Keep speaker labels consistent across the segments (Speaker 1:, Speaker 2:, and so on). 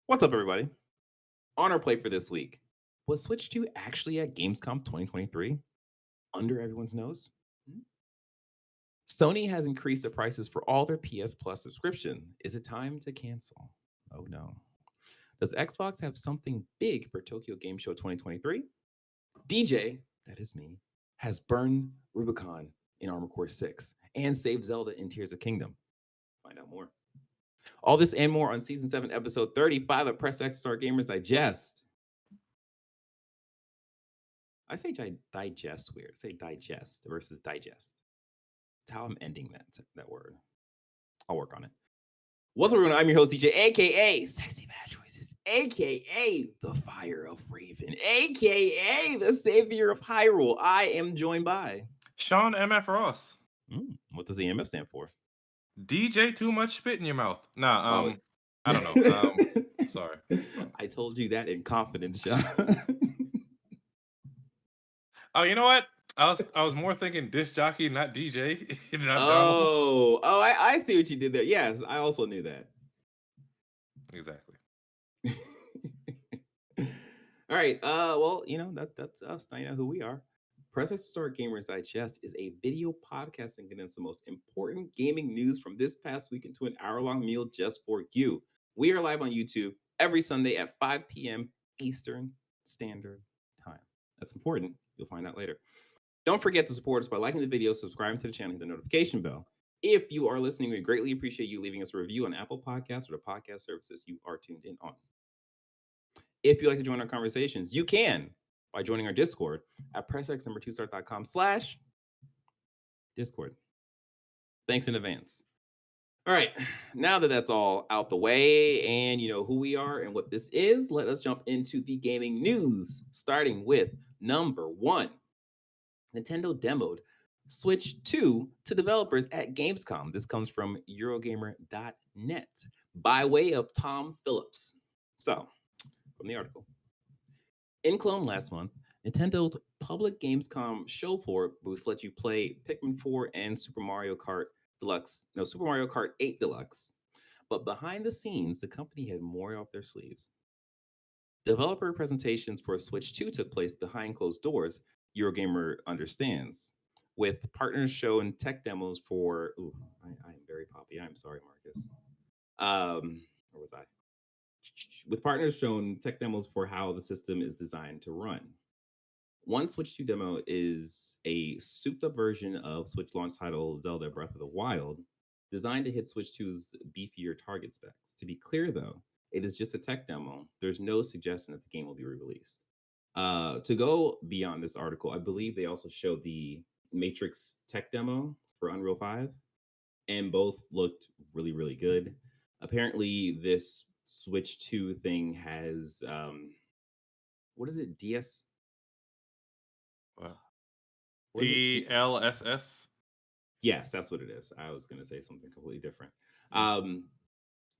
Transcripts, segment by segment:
Speaker 1: What's up, everybody? On our plate for this week, was Switch 2 actually at Gamescom 2023? Under everyone's nose? Hmm? Sony has increased the prices for all their PS Plus subscription. Is it time to cancel? Oh no. Does Xbox have something big for Tokyo Game Show 2023? DJ, that is me, has burned Rubicon in Armor Core 6 and saved Zelda in Tears of Kingdom. Find out more. All this and more on Season 7, Episode 35 of Press X Star Gamers Digest. I say digest weird. I say digest versus digest. It's how I'm ending that word. I'll work on it. What's up, everyone? I'm your host, DJ, aka Sexy Bad Choices, aka the Fire of Raven, aka the Savior of Hyrule. I am joined by
Speaker 2: Sean MF Ross.
Speaker 1: What does the EMF stand for?
Speaker 2: DJ too much spit in your mouth. Nah,
Speaker 1: Oh,
Speaker 2: I don't know. Sorry.
Speaker 1: I told you that in confidence, Sean.
Speaker 2: Oh, you know what? I was more thinking disc jockey, not DJ. Not Donald.
Speaker 1: oh, I see what you did there. Yes, I also knew that.
Speaker 2: Exactly.
Speaker 1: All right. Well, that's us. Now you know who we are. Press X Start Gamers Digest is a video podcast that condenses the most important gaming news from this past week into an hour-long meal just for you. We are live on YouTube every Sunday at 5 p.m. Eastern Standard Time. That's important. You'll find out later. Don't forget to support us by liking the video, subscribing to the channel, hit the notification bell. If you are listening, we greatly appreciate you leaving us a review on Apple Podcasts or the podcast services you are tuned in on. If you'd like to join our conversations, you can by joining our Discord at pressx2start.com/Discord. Thanks in advance. All right, now that that's all out the way and you know who we are and what this is, let us jump into the gaming news, starting with number one. Nintendo demoed Switch 2 to developers at Gamescom. This comes from Eurogamer.net by way of Tom Phillips. So, from the article. In Clone last month, Nintendo's public Gamescom show floor booth let you play Pikmin 4 and Super Mario Kart 8 Deluxe. But behind the scenes, the company had more up their sleeves. Developer presentations for Switch 2 took place behind closed doors, Eurogamer understands, with partners showing tech demos for. I am very poppy. I'm sorry, Marcus. Where was I? With partners showing tech demos for how the system is designed to run. One Switch 2 demo is a souped up version of Switch launch title Zelda Breath of the Wild, designed to hit Switch 2's beefier target specs. To be clear, though, it is just a tech demo. There's no suggestion that the game will be re-released. To go beyond this article, I believe they also showed the Matrix tech demo for Unreal 5, and both looked really, really good. Apparently, this Switch 2 thing has what is it? DS?
Speaker 2: What is it? PLSS.
Speaker 1: Yes, that's what it is. I was gonna say something completely different. So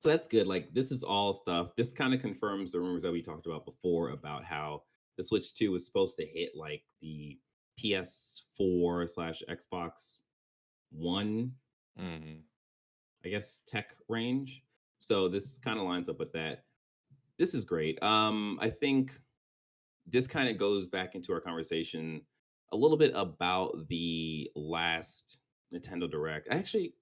Speaker 1: that's good. Like this is all stuff. This kind of confirms the rumors that we talked about before about how the Switch 2 was supposed to hit like the PS4 / Xbox One, I guess, tech range. So this kind of lines up with that. This is great. I think this kind of goes back into our conversation a little bit about the last Nintendo Direct. Actually,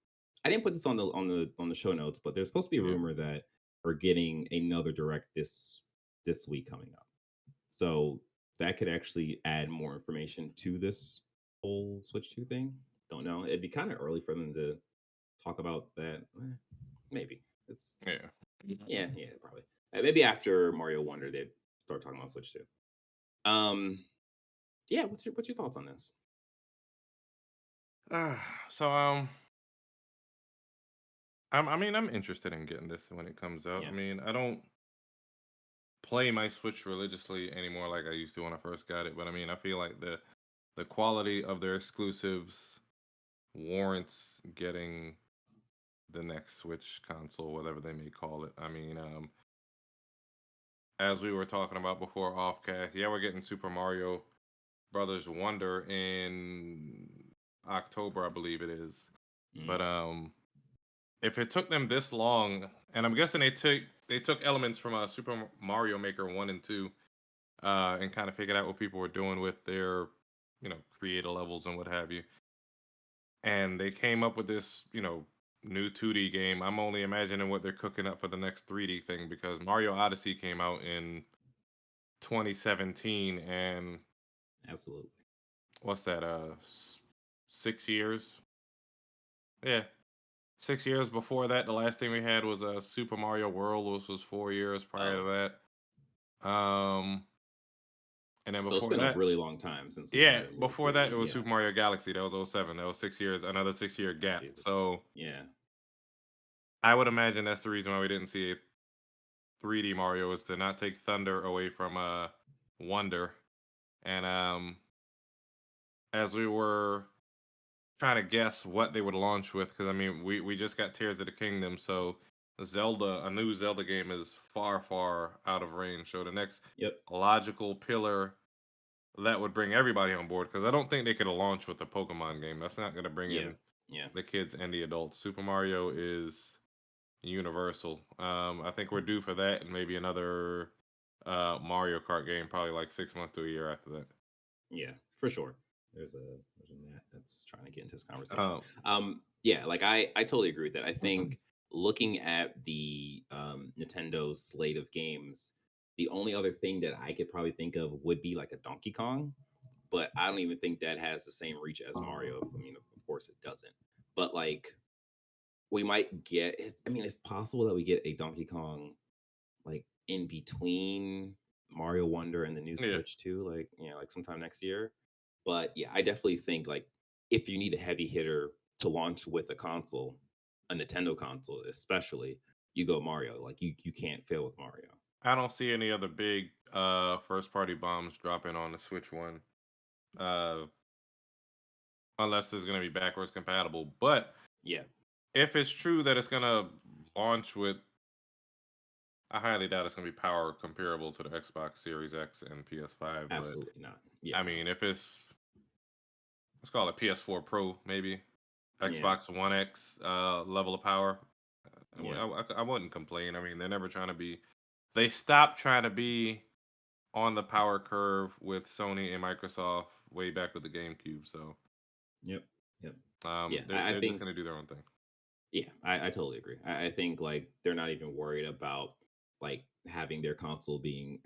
Speaker 1: I didn't put this on the show notes, but there's supposed to be a rumor that we're getting another Direct this week coming up. So that could actually add more information to this whole Switch 2 thing. Don't know. It'd be kind of early for them to talk about that. Maybe. It's yeah, probably. Maybe after Mario Wonder they'd start talking about Switch 2. Yeah, what's your thoughts on this?
Speaker 2: I'm interested in getting this when it comes out.
Speaker 1: Yeah.
Speaker 2: I mean, I don't play my Switch religiously anymore like I used to when I first got it, but I mean, I feel like the quality of their exclusives warrants getting the next Switch console, whatever they may call it. I mean, as we were talking about before offcast, yeah, we're getting Super Mario Brothers Wonder in October, I believe it is. But if it took them this long, and I'm guessing they they took elements from Super Mario Maker 1 and 2, and kind of figured out what people were doing with their, creator levels and what have you. And they came up with this, new 2D game. I'm only imagining what they're cooking up for the next 3D thing, because Mario Odyssey came out in 2017, and
Speaker 1: Absolutely.
Speaker 2: what's that? 6 years. Yeah, 6 years before that. The last thing we had was Super Mario World, which was 4 years prior to
Speaker 1: Oh,
Speaker 2: that. And then
Speaker 1: so it's
Speaker 2: before
Speaker 1: been a
Speaker 2: that,
Speaker 1: really long time since we've
Speaker 2: yeah,
Speaker 1: had a new
Speaker 2: before that
Speaker 1: 3D.
Speaker 2: it was
Speaker 1: Yeah.
Speaker 2: Super Mario Galaxy. That was '07. That was 6 years. Another 6 year
Speaker 1: Oh,
Speaker 2: gap.
Speaker 1: Jesus.
Speaker 2: So
Speaker 1: Yeah.
Speaker 2: I would imagine that's the reason why we didn't see a 3D Mario, is to not take thunder away from Wonder. And as we were trying to guess what they would launch with, because I mean we just got Tears of the Kingdom, so a new Zelda game is far out of range. So the next
Speaker 1: Yep.
Speaker 2: logical pillar that would bring everybody on board, because I don't think they could have launched with a Pokemon game. That's not going to bring
Speaker 1: Yeah.
Speaker 2: in
Speaker 1: Yeah.
Speaker 2: the kids and the adults. Super Mario is universal. I think we're due for that, and maybe another Mario Kart game, probably like 6 months to a year after that.
Speaker 1: Yeah, for sure. There's a Nat that's trying to get into this conversation.
Speaker 2: Um,
Speaker 1: Yeah, like I totally agree with that. I think looking at the Nintendo slate of games, the only other thing that I could probably think of would be like a Donkey Kong, but I don't even think that has the same reach as Mario. I mean, of course it doesn't. But like we might get I mean, it's possible that we get a Donkey Kong like in between Mario Wonder and the new
Speaker 2: yeah,
Speaker 1: Switch too, like like sometime next year. But yeah, I definitely think like if you need a heavy hitter to launch with a console, a Nintendo console especially, you go Mario. Like you can't fail with Mario.
Speaker 2: I don't see any other big first party bombs dropping on the Switch one, uh, unless it's going to be backwards compatible. But
Speaker 1: Yeah,
Speaker 2: if it's true that it's going to launch with, I highly doubt it's going to be power comparable to the Xbox Series X and PS5. But
Speaker 1: absolutely not. Yeah,
Speaker 2: I
Speaker 1: no.
Speaker 2: mean, if it's, let's call it PS4 Pro, maybe
Speaker 1: Yeah,
Speaker 2: Xbox One X level of power,
Speaker 1: yeah,
Speaker 2: I wouldn't complain. I mean, they're never trying to be. They stopped trying to be on the power curve with Sony and Microsoft way back with the GameCube. So
Speaker 1: yep, yep.
Speaker 2: um,
Speaker 1: Yeah,
Speaker 2: they're
Speaker 1: I
Speaker 2: they're just
Speaker 1: think
Speaker 2: gonna do their own thing.
Speaker 1: yeah, I totally agree. I think like they're not even worried about like having their new console being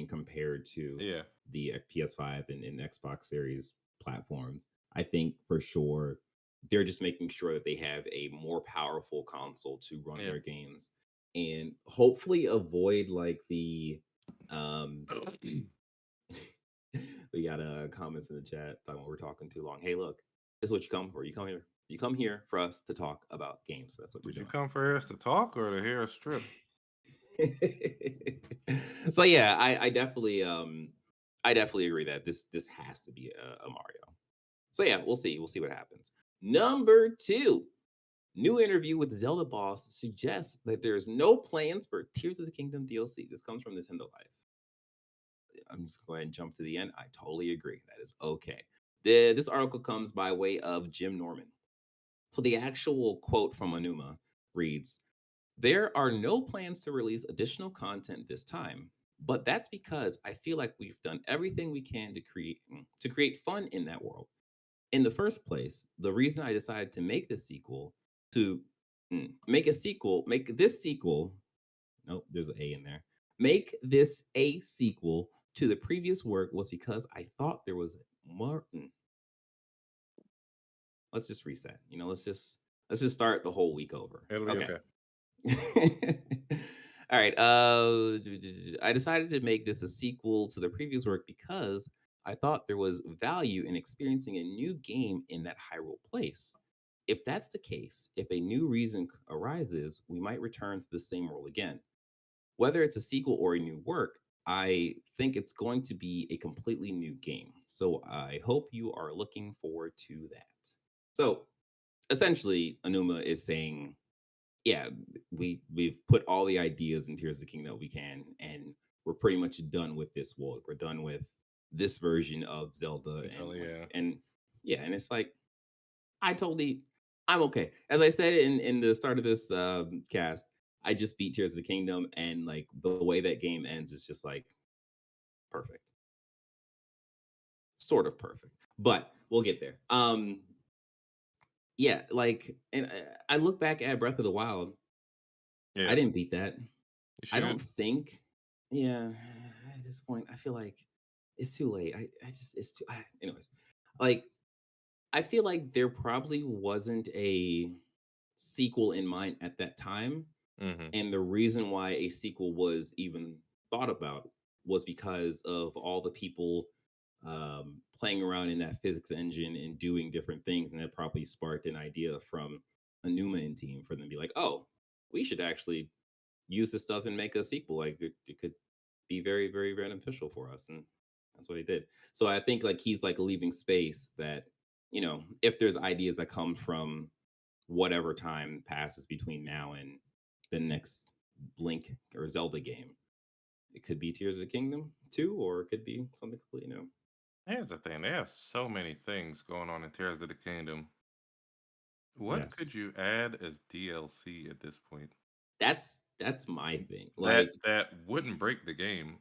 Speaker 1: compared to
Speaker 2: Yeah,
Speaker 1: the PS5 and Xbox Series platforms. I think for sure they're just making sure that they have a more powerful console to run
Speaker 2: yeah.
Speaker 1: their games and hopefully avoid like the um we got comments in the chat talking we're talking too long. Hey, look, this is what you come for. You come here for us to talk about games. That's what you're
Speaker 2: Did you
Speaker 1: doing.
Speaker 2: come for us to talk or to hear us strip?
Speaker 1: So yeah, I definitely agree that this has to be a Mario. So yeah, we'll see what happens. Number two, new interview with Zelda boss suggests that there's no plans for Tears of the Kingdom DLC. This comes from Nintendo Life. I'm just going to go ahead and jump to the end. I totally agree. That is okay. This article comes by way of Jim Norman. So the actual quote from Anuma reads, there are no plans to release additional content this time, but that's because I feel like we've done everything we can to create fun in that world. In the first place, the reason I decided to make this sequel to make this sequel, nope, there's an A in there. Make this a sequel to the previous work was because I thought there was more. Let's just reset. Let's just start the whole week over.
Speaker 2: It'll be
Speaker 1: Okay.
Speaker 2: okay.
Speaker 1: All right. I decided to make this a sequel to the previous work because I thought there was value in experiencing a new game in that Hyrule place. If that's the case, if a new reason arises, we might return to the same world again. Whether it's a sequel or a new work, I think it's going to be a completely new game. So I hope you are looking forward to that. So essentially, Anuma is saying yeah, we've put all the ideas in Tears of the Kingdom that we can, and we're pretty much done with this world. We're done with this version of Zelda and
Speaker 2: Until
Speaker 1: Link.
Speaker 2: yeah,
Speaker 1: And yeah, and it's like I totally I'm okay. As I said in the start of this cast, I just beat Tears of the Kingdom, and like the way that game ends is just like perfect, sort of perfect. But we'll get there. Yeah, like, and I look back at Breath of the Wild. I
Speaker 2: Yeah,
Speaker 1: didn't beat that.
Speaker 2: you
Speaker 1: I don't
Speaker 2: should.
Speaker 1: think. Yeah, at this point, I feel like it's too late. I just it's too. Anyways, like I feel like there probably wasn't a sequel in mind at that time.
Speaker 2: Hmm.
Speaker 1: And the reason why a sequel was even thought about was because of all the people playing around in that physics engine and doing different things. And that probably sparked an idea from a Newman team for them to be like, oh, we should actually use this stuff and make a sequel. Like it could be very, very beneficial for us. And that's what he did. So I think like he's like leaving space that, if there's ideas that come from whatever time passes between now and the next Link or Zelda game. It could be Tears of the Kingdom 2, or it could be something completely new.
Speaker 2: Here's the thing: they have so many things going on in Tears of the Kingdom. What
Speaker 1: Yes.
Speaker 2: could you add as DLC at this point?
Speaker 1: That's my thing.
Speaker 2: That wouldn't break the game.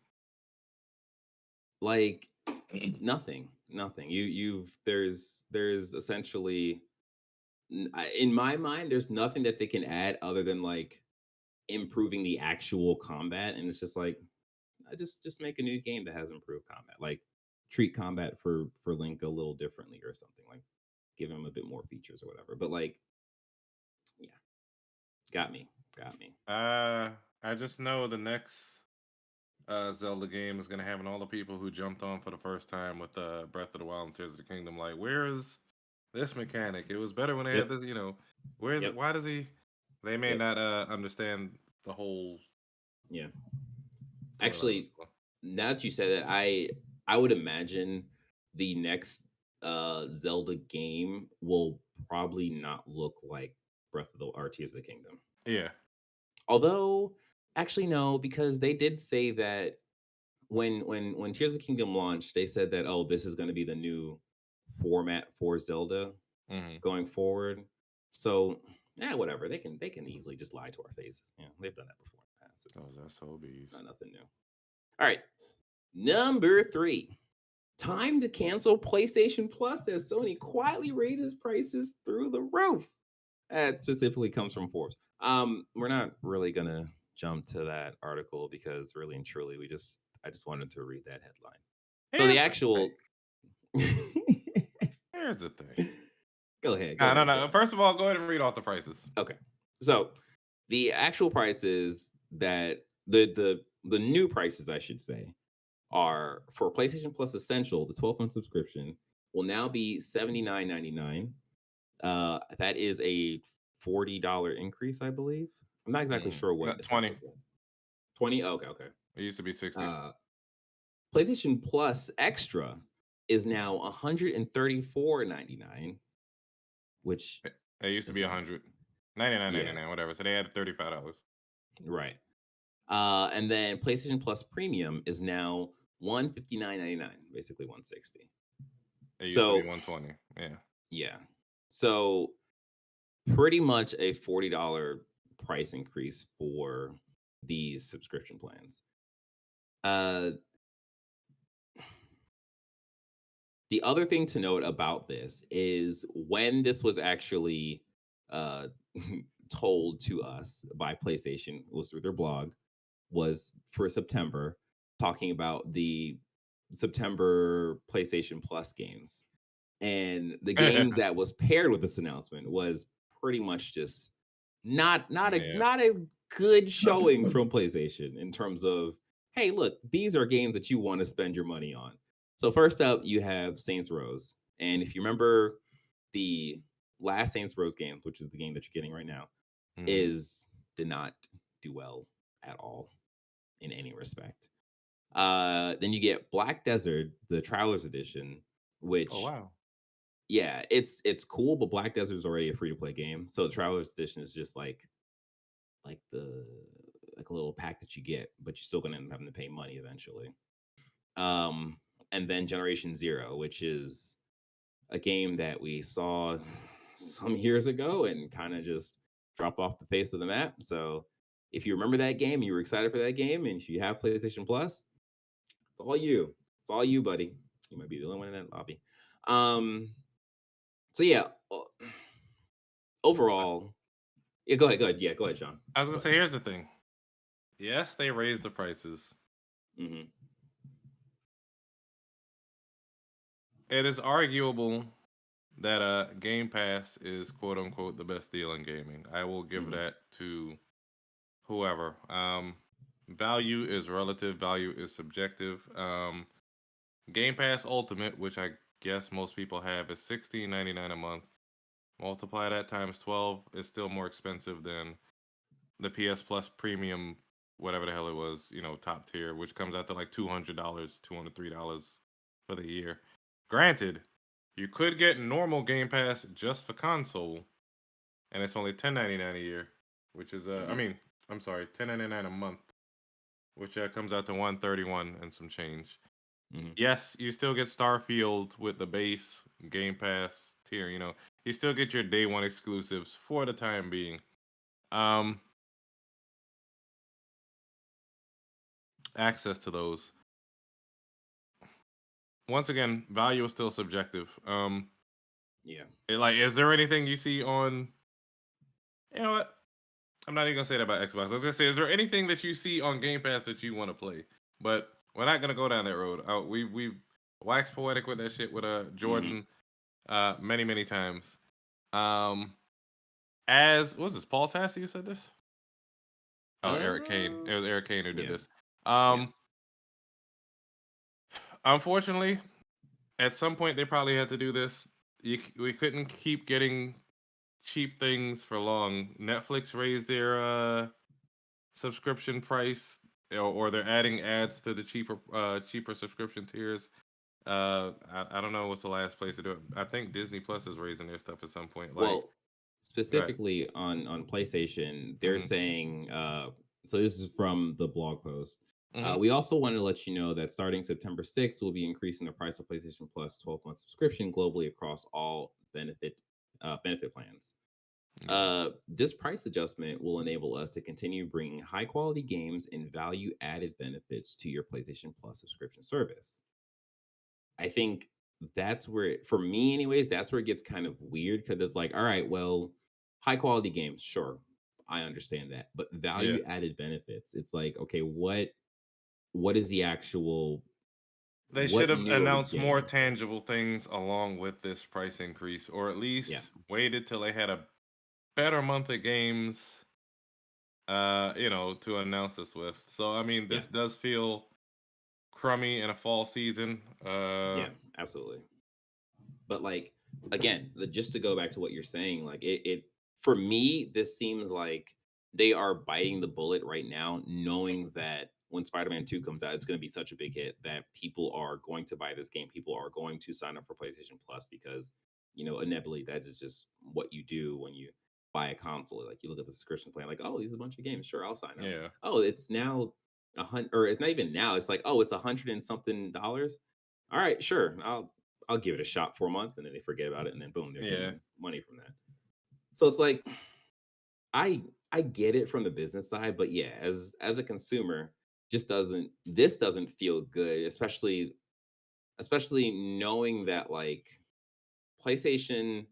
Speaker 1: Like nothing. Nothing. You've there's essentially in my mind there's nothing that they can add other than like improving the actual combat, and it's just like just make a new game that has improved combat. Like treat combat for Link a little differently or something. Like give him a bit more features or whatever. But like, yeah, got me, got me.
Speaker 2: Uh, I just know the next Zelda game is gonna have all the people who jumped on for the first time with Breath of the Wild and Tears of the Kingdom. Like, where is this mechanic? It was better when they had
Speaker 1: Yep,
Speaker 2: this. Where is it?
Speaker 1: yep,
Speaker 2: Why does he? They may
Speaker 1: yep.
Speaker 2: not understand the whole
Speaker 1: Yeah.
Speaker 2: storyline.
Speaker 1: Actually, now that you said it, I would imagine the next Zelda game will probably not look like Breath of the or Tears of the Kingdom.
Speaker 2: Yeah.
Speaker 1: Although, actually, no, because they did say that when Tears of the Kingdom launched, they said that oh, this is going to be the new format for Zelda
Speaker 2: Hmm.
Speaker 1: going forward. So yeah, whatever. They can easily just lie to our faces. Yeah, they've done that before in the past.
Speaker 2: Oh,
Speaker 1: It's
Speaker 2: that's so beast.
Speaker 1: not nothing new. All right, number 3. Time to cancel PlayStation Plus as Sony quietly raises prices through the roof. That specifically comes from Forbes. We're not really gonna jump to that article because really and truly, I just wanted to read that headline. So the
Speaker 2: Here's the thing.
Speaker 1: actual.
Speaker 2: Here's the thing.
Speaker 1: Go ahead. Go
Speaker 2: No, no,
Speaker 1: ahead. Go
Speaker 2: no.
Speaker 1: ahead.
Speaker 2: First of all, go ahead and read off the prices.
Speaker 1: Okay. So the actual prices that the new prices, I should say, are for PlayStation Plus Essential, the 12-month subscription will now be $79.99. That is a $40 increase, I believe. I'm not exactly sure what
Speaker 2: Not 20.
Speaker 1: Essentials was. 20? Okay, okay.
Speaker 2: It used to be 60.
Speaker 1: Uh PlayStation Plus Extra is now $134.99, which
Speaker 2: It used to
Speaker 1: is
Speaker 2: be
Speaker 1: not
Speaker 2: 100. 99,
Speaker 1: yeah,
Speaker 2: 99, whatever. So they added $35.
Speaker 1: right. And then PlayStation Plus Premium is now 159.99, basically 160.
Speaker 2: It used to be
Speaker 1: So
Speaker 2: 120. Yeah.
Speaker 1: yeah. So pretty much a $40 price increase for these subscription plans. Uh the other thing to note about this is when this was actually uh told to us by PlayStation was through their blog was for September, talking about the September PlayStation Plus games. And the games that was paired with this announcement was pretty much just
Speaker 2: Yeah.
Speaker 1: not a good showing from PlayStation in terms of hey, look, these are games that you want to spend your money on. So first up, you have Saints Rose, and if you remember the last Saints Rose game, which is the game that you're getting right now,
Speaker 2: Mhm.
Speaker 1: is did not do well at all in any respect. Then you get Black Desert, the Travelers Edition,
Speaker 2: Oh,
Speaker 1: which
Speaker 2: wow.
Speaker 1: yeah, it's cool, but Black Desert is already a free to play game, so the Travelers Edition is just like the like a little pack that you get, but you're still gonna end up having to pay money eventually. Um, and then Generation Zero, which is a game that we saw some years ago and kind of just dropped off the face of the map. So If you remember that game and you were excited for that game, and if you have PlayStation Plus, it's all you. It's all you, buddy. You might be the only one in that lobby. Um, so yeah, overall, yeah. Go ahead. Go ahead. Yeah, go ahead, Sean.
Speaker 2: I was
Speaker 1: Go
Speaker 2: gonna
Speaker 1: ahead.
Speaker 2: say, here's the thing. Yes, they raised the prices.
Speaker 1: Hmm.
Speaker 2: It is arguable that Game Pass is quote unquote the best deal in gaming. I will give
Speaker 1: Hmm.
Speaker 2: that to whoever. Value is relative. Value is subjective. Game Pass Ultimate, which I guess most people have, is $16.99 a month. Multiply that times 12 is still more expensive than the PS Plus Premium, whatever the hell it was, top tier, which comes out to like $200, $203 for the year. Granted, you could get normal Game Pass just for console, and it's only $10.99 a year, which is
Speaker 1: Hmm.
Speaker 2: I'm sorry, $10.99 a month, which comes out to $131 and some change.
Speaker 1: Hmm.
Speaker 2: Yes, you still get Starfield with the base Game Pass tier. You still get your day one exclusives for the time being. Um, Access to those. Once again, value is still subjective.
Speaker 1: Yeah.
Speaker 2: Like, is there anything you see on? You know what? I'm not even gonna say that about Xbox. I'm gonna say, is there anything that you see on Game Pass that you want to play? But we're not gonna go down that road. We waxed poetic with that shit with
Speaker 1: Hmm.
Speaker 2: Jordan many times. Um, as what was this Paul Tassi who said this? Oh, Eric Kane.
Speaker 1: Uh,
Speaker 2: It was Eric Kane who did
Speaker 1: yeah.
Speaker 2: this. Um,
Speaker 1: Yes.
Speaker 2: Unfortunately, at some point they probably had to do this. We couldn't keep getting cheap things for long. Netflix raised their subscription price, or they're adding ads to the cheaper subscription tiers. I don't know what's the last place to do it. I think Disney Plus is raising their stuff at some point. Like,
Speaker 1: Well,
Speaker 2: right.
Speaker 1: specifically on PlayStation, they're
Speaker 2: Mm-hmm.
Speaker 1: saying. So this is from the blog post.
Speaker 2: Mm-hmm.
Speaker 1: We also wanted to let you know that starting September 6th, we'll be increasing the price of PlayStation Plus 12-month subscription globally across all benefit plans.
Speaker 2: Yeah.
Speaker 1: This price adjustment will enable us to continue bringing high quality games and value added benefits to your PlayStation Plus subscription service. I think that's where, for me, anyways, that's where it gets kind of weird because it's like, all right, well, high quality games, sure, I understand that, but
Speaker 2: Yeah.
Speaker 1: value added benefits, it's like, okay, what is the actual,
Speaker 2: They should
Speaker 1: what
Speaker 2: have
Speaker 1: new are we
Speaker 2: announced more
Speaker 1: getting
Speaker 2: tangible
Speaker 1: versus,
Speaker 2: things along with this price increase, or at
Speaker 1: yeah,
Speaker 2: least waited till they had a better month of games, to announce this with. So I mean,
Speaker 1: yeah,
Speaker 2: this does feel crummy in a fall season.
Speaker 1: yeah, absolutely. But like again, just to go back to what you're saying, like it for me, this seems like they are biting the bullet right now, knowing that when Spider-Man 2 comes out, it's going to be such a big hit that people are going to buy this game. People are going to sign up for PlayStation Plus because, inevitably that is just what you do when you buy a console. Like you look at the subscription plan, like, oh, these are a bunch of games. Sure, I'll sign up.
Speaker 2: Yeah,
Speaker 1: Oh, it's now 100, or it's not even now. It's like, oh, it's 100 and something dollars. All right, sure. I'll give it a shot for a month, and then they forget about it, and then boom, they're
Speaker 2: yeah.
Speaker 1: getting money from that. So it's like I I get it from the business side, but yeah, as a consumer, just doesn't this doesn't feel good, especially knowing that like PlayStation,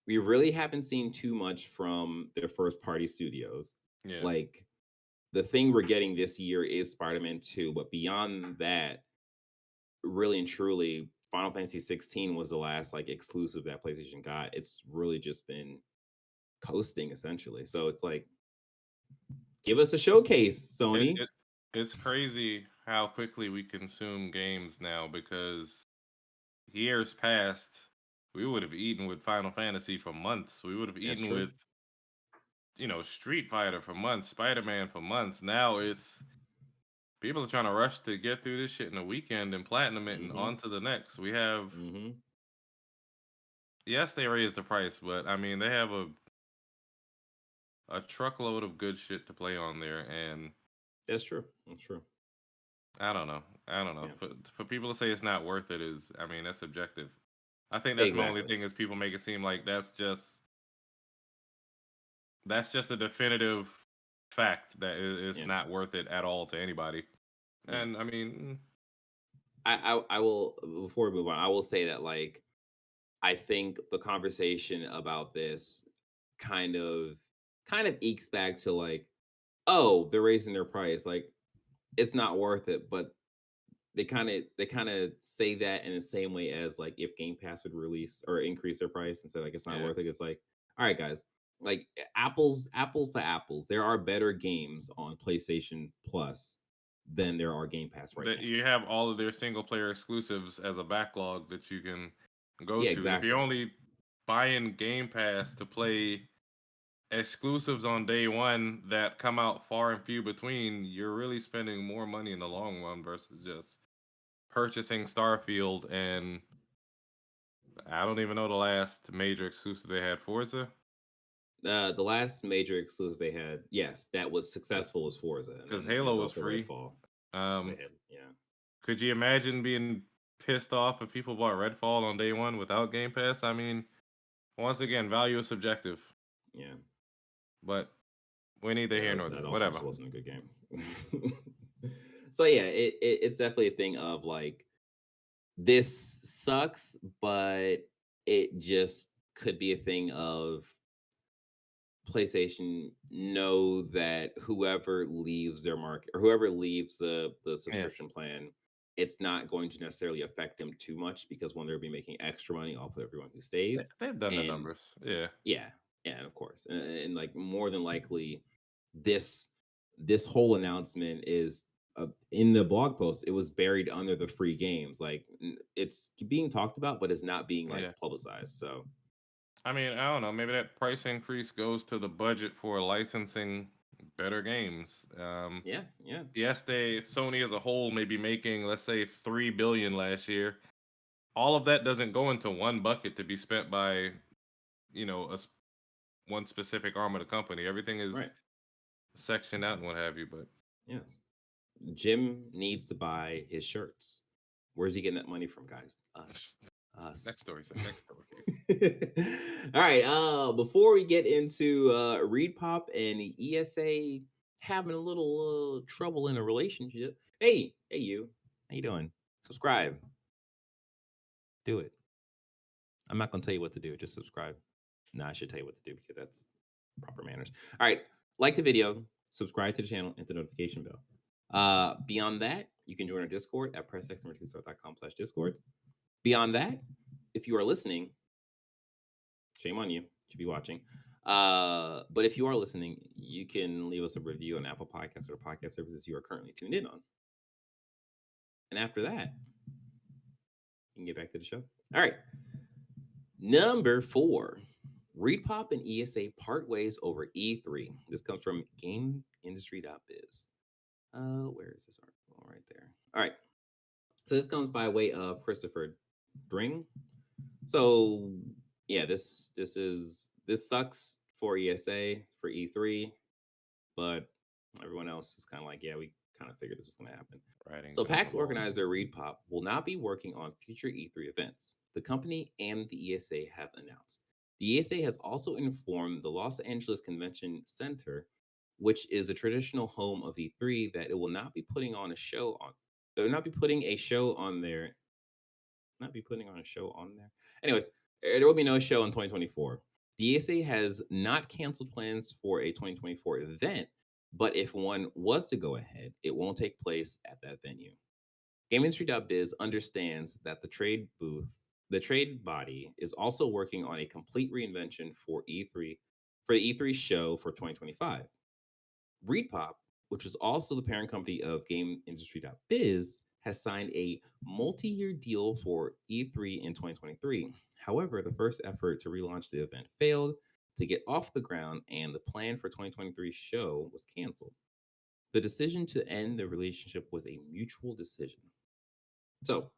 Speaker 1: we really haven't seen too much from their first party studios.
Speaker 2: Yeah.
Speaker 1: Like the thing we're getting this year is Spider-Man 2, but beyond that, really and truly, Final Fantasy 16 was the last like exclusive that PlayStation got. It's really just been coasting essentially. So it's like, give us a showcase,
Speaker 2: It,
Speaker 1: Sony.
Speaker 2: it it's crazy how quickly we consume games now because years past we would have eaten with Final Fantasy for months. We would have
Speaker 1: That's
Speaker 2: eaten
Speaker 1: true.
Speaker 2: with Street Fighter for months, Spider Man for months. Now it's people are trying to rush to get through this shit in a weekend and platinum it and
Speaker 1: Mm-hmm.
Speaker 2: on to the next. We have
Speaker 1: Mm-hmm.
Speaker 2: yes, they raised the price, but I mean they have a truckload of good shit to play on there, and
Speaker 1: That's true. That's true.
Speaker 2: I don't know. I don't know.
Speaker 1: Yeah.
Speaker 2: For people to say it's not worth it is, I mean, that's subjective. I think that's my only
Speaker 1: Exactly.
Speaker 2: thing is people make it seem like that's just a definitive fact that it's
Speaker 1: Yeah.
Speaker 2: not worth it at all to anybody.
Speaker 1: Yeah.
Speaker 2: And I mean,
Speaker 1: I will, before we move on, I will say that like I think the conversation about this kind of kind of ekes back to like, oh, they're raising their price. Like it's not worth it, but they kind of say that in the same way as like if Game Pass would release or increase their price and say like it's not
Speaker 2: yeah,
Speaker 1: worth it. It's like, all right, guys, like apples to apples. There are better games on PlayStation Plus than there are Game Pass right
Speaker 2: that
Speaker 1: now.
Speaker 2: you have all of their single player exclusives as a backlog that you can go
Speaker 1: Yeah,
Speaker 2: to. If you're
Speaker 1: exactly.
Speaker 2: only buying Game Pass to play exclusives on day one that come out far and few between, you're really spending more money in the long run versus just purchasing Starfield and I don't even know the last major exclusive they had. Forza,
Speaker 1: The last major exclusive they had, yes, that was successful was Forza, and
Speaker 2: because
Speaker 1: then there
Speaker 2: Halo
Speaker 1: was
Speaker 2: was
Speaker 1: also
Speaker 2: free.
Speaker 1: Redfall. They
Speaker 2: Um,
Speaker 1: had, yeah,
Speaker 2: could you imagine being pissed off if people bought Redfall on day one without Game Pass? I mean, once again, value is subjective,
Speaker 1: yeah.
Speaker 2: but we neither here nor
Speaker 1: That
Speaker 2: there.
Speaker 1: also
Speaker 2: Whatever.
Speaker 1: just wasn't a good game. So yeah, it's definitely a thing of like this sucks, but it just could be a thing of PlayStation know that whoever leaves their market or whoever leaves the
Speaker 2: Yeah,
Speaker 1: subscription plan, it's not going to necessarily affect them too much because one, they'll be making extra money off of everyone who stays,
Speaker 2: they've done the
Speaker 1: and
Speaker 2: numbers. Yeah,
Speaker 1: yeah, yeah, and of course, and like more than likely, this this whole announcement is in the blog post. It was buried under the free games. Like it's being talked about, but it's not being like
Speaker 2: yeah.
Speaker 1: publicized. So
Speaker 2: I mean, I don't know. Maybe that price increase goes to the budget for licensing better games.
Speaker 1: yeah, yeah,
Speaker 2: Yes, Sony as a whole may be making, let's say, 3 billion last year. All of that doesn't go into one bucket to be spent by, you know, one specific arm of the company. Everything is
Speaker 1: right,
Speaker 2: sectioned out and what have you. But
Speaker 1: yes. Jim needs to buy his shirts. Where's he getting that money from, guys? Us.
Speaker 2: next
Speaker 1: Us.
Speaker 2: story, sir. Next story.
Speaker 1: All right. Before we get into ReedPop and ESA having a little trouble in a relationship. Hey you. How you doing? Subscribe. Do it. I'm not gonna tell you what to do, just subscribe. No, I should tell you what to do because that's proper manners. All right. Like the video, subscribe to the channel, and the notification bell. Beyond that, you can join our Discord at pressxnumber2start.com/Discord. Beyond that, if you are listening, shame on you. Should be watching. But if you are listening, you can leave us a review on Apple Podcasts or podcast services you are currently tuned in on. And after that, you can get back to the show. All right. Number 4. ReedPop and ESA part ways over E3. This comes from GamesIndustry.biz. Where is this article? Right there. All right. So this comes by way of Christopher Dring. So yeah, this sucks for ESA for E3, but everyone else is kind of like, yeah, we kind of figured this was going to happen.
Speaker 2: Writing
Speaker 1: So
Speaker 2: been on
Speaker 1: PAX
Speaker 2: the wall.
Speaker 1: organizer ReedPop will not be working on future E3 events. The company and the ESA have announced. The ESA has also informed the Los Angeles Convention Center, which is a traditional home of E3, that it will not be putting on a show on. They will not be putting a show on there. Not be putting on a show on there. Anyways, there will be no show in 2024. The ESA has not canceled plans for a 2024 event, but if one was to go ahead, it won't take place at that venue. GamesIndustry.biz understands that the trade body, is also working on a complete reinvention for E3 for the E3 show for 2025. ReedPop, which is also the parent company of GamesIndustry.biz, has signed a multi-year deal for E3 in 2023. However, the first effort to relaunch the event failed to get off the ground, and the plan for 2023 show was canceled. The decision to end the relationship was a mutual decision. So,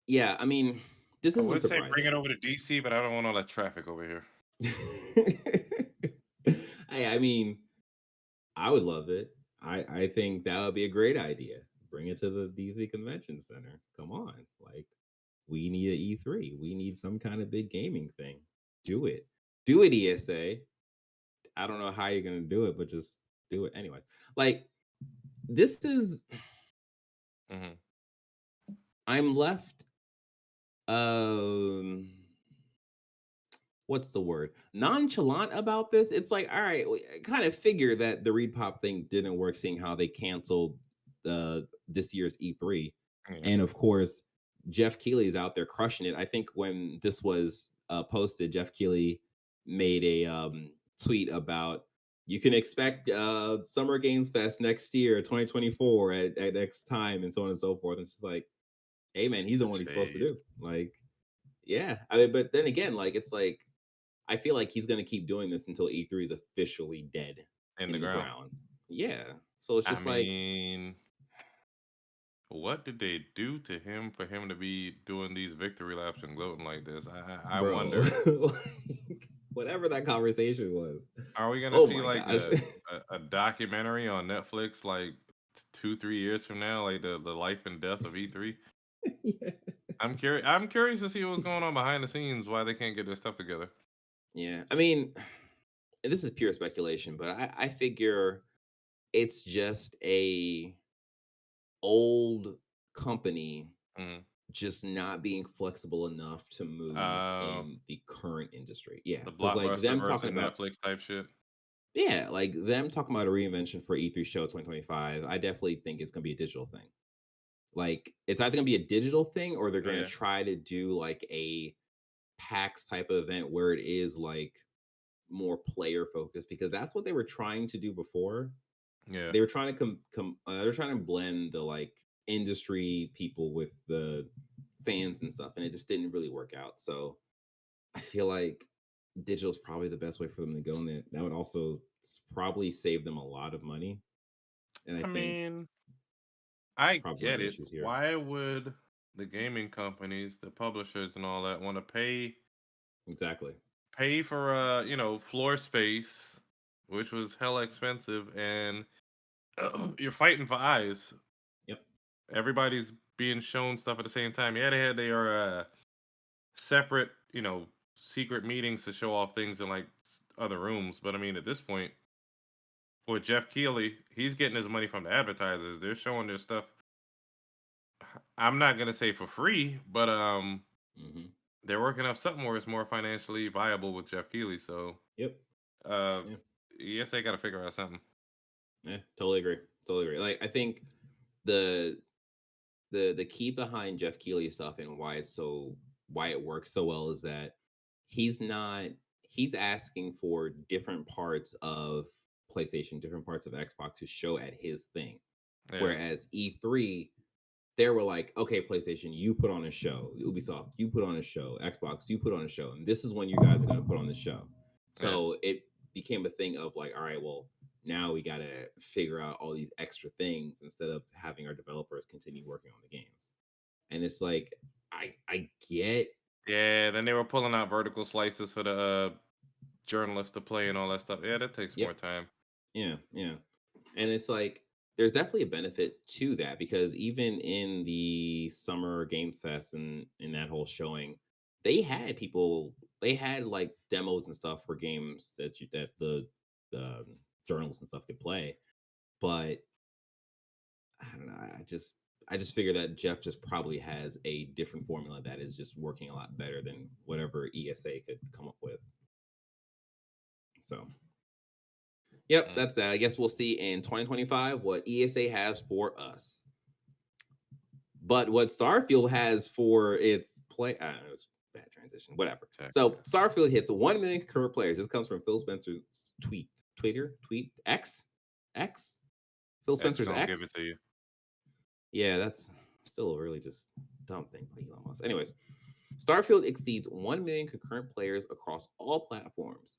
Speaker 1: yeah, I mean, this
Speaker 2: I
Speaker 1: isn't
Speaker 2: would say bring
Speaker 1: surprising.
Speaker 2: it over to DC, but I don't want all that traffic over here.
Speaker 1: I mean, I would love it. I think that would be a great idea. Bring it to the DC Convention Center. Come on, like we need an E3. We need some kind of big gaming thing. Do it. Do it, ESA. I don't know how you're gonna do it, but just do it anyway. Like this is
Speaker 2: Hmm.
Speaker 1: I'm left um what's the word? Nonchalant about this. It's like, all right, I kind of figure that the ReedPop thing didn't work, seeing how they canceled the this year's E3,
Speaker 2: Yeah.
Speaker 1: and of course, Jeff Keighley's out there crushing it. I think when this was posted, Jeff Keighley made a tweet about you can expect Summer Games Fest next year, 2024, at X time, and so on and so forth. And it's just like, hey man, he's doing
Speaker 2: The
Speaker 1: what he's supposed to
Speaker 2: shade
Speaker 1: do. Like, yeah, I mean, but then again, like it's like I feel like he's gonna keep doing this until E3 is officially dead
Speaker 2: in the
Speaker 1: in the
Speaker 2: ground.
Speaker 1: ground. Yeah. So it's
Speaker 2: I
Speaker 1: just like,
Speaker 2: mean, what did they do to him for him to be doing these victory laps and gloating like this? I
Speaker 1: bro,
Speaker 2: wonder.
Speaker 1: like, whatever that conversation was.
Speaker 2: Are we gonna
Speaker 1: Oh
Speaker 2: see
Speaker 1: my
Speaker 2: like
Speaker 1: gosh.
Speaker 2: a documentary on Netflix like 2 3 years from now, like the life and death of E3?
Speaker 1: Yeah.
Speaker 2: I'm curious. I'm curious to see what's going on behind the scenes. Why they can't get their stuff together?
Speaker 1: Yeah. I mean, and this is pure speculation, but I figure it's just a old company
Speaker 2: Mm.
Speaker 1: just not being flexible enough to move
Speaker 2: Uh,
Speaker 1: in the current industry. Yeah.
Speaker 2: the
Speaker 1: Because like
Speaker 2: blockbuster
Speaker 1: them talking
Speaker 2: versus
Speaker 1: about
Speaker 2: Netflix type shit.
Speaker 1: yeah, like them talking about a reinvention for E3 show 2025, I definitely think it's gonna be a digital thing. Like it's either gonna be a digital thing or they're gonna
Speaker 2: Yeah,
Speaker 1: try to do like a PAX type of event where it is like more player focused because that's what they were trying to do before.
Speaker 2: yeah.
Speaker 1: They were trying to they're trying to blend the like industry people with the fans and stuff, and it just didn't really work out. So I feel like digital is probably the best way for them to go, and that would also probably save them a lot of money. And I
Speaker 2: I
Speaker 1: think
Speaker 2: mean,
Speaker 1: it's
Speaker 2: I
Speaker 1: probably one of
Speaker 2: get
Speaker 1: the
Speaker 2: it.
Speaker 1: issues here.
Speaker 2: Why would the gaming companies, the publishers, and all that want to
Speaker 1: Exactly.
Speaker 2: pay for floor space, which was hella expensive, and you're fighting for eyes.
Speaker 1: Yep.
Speaker 2: Everybody's being shown stuff at the same time. Yeah, they had their separate, secret meetings to show off things in like other rooms. But I mean, at this point, with Jeff Keighley, he's getting his money from the advertisers. They're showing their stuff. I'm not gonna say for free, but
Speaker 1: Hmm.
Speaker 2: they're working up something where it's more financially viable with Jeff Keighley. So
Speaker 1: Yep.
Speaker 2: uh,
Speaker 1: Yeah.
Speaker 2: yes, they got to figure out something.
Speaker 1: Yeah. Totally agree. Totally agree. Like I think the the key behind Jeff Keighley stuff and why it works so well is that he's not he's asking for different parts of PlayStation, different parts of Xbox to show at his thing.
Speaker 2: Yeah,
Speaker 1: Whereas E3, they were like, okay, PlayStation, you put on a show. Ubisoft, you put on a show. Xbox, you put on a show. And this is when you guys are going to put on the show.
Speaker 2: yeah.
Speaker 1: So it became a thing of like, all right, well, now we got to figure out all these extra things instead of having our developers continue working on the games. And it's like, I get,
Speaker 2: Yeah, then they were pulling out vertical slices for the journalists to play and all that stuff. Yeah, that takes more
Speaker 1: yep,
Speaker 2: time.
Speaker 1: yeah, yeah. And it's like, there's definitely a benefit to that because even in the summer games fest and in that whole showing, they had like demos and stuff for games that the journalists and stuff could play. But I don't know. I just figure that Jeff just probably has a different formula that is just working a lot better than whatever ESA could come up with. So yep,
Speaker 2: Mm.
Speaker 1: that's that. I guess we'll see in 2025 what ESA has for us. But what Starfield has for its play, I don't know, it's bad transition, whatever. So
Speaker 2: Technically.
Speaker 1: Starfield hits 1 million concurrent players. This comes from Phil Spencer's tweet, X, Phil
Speaker 2: X
Speaker 1: Spencer's
Speaker 2: gonna give it
Speaker 1: X.
Speaker 2: to you.
Speaker 1: Yeah, that's still a really just dumb thing by Elon Musk. Anyways, Starfield exceeds 1 million concurrent players across all platforms.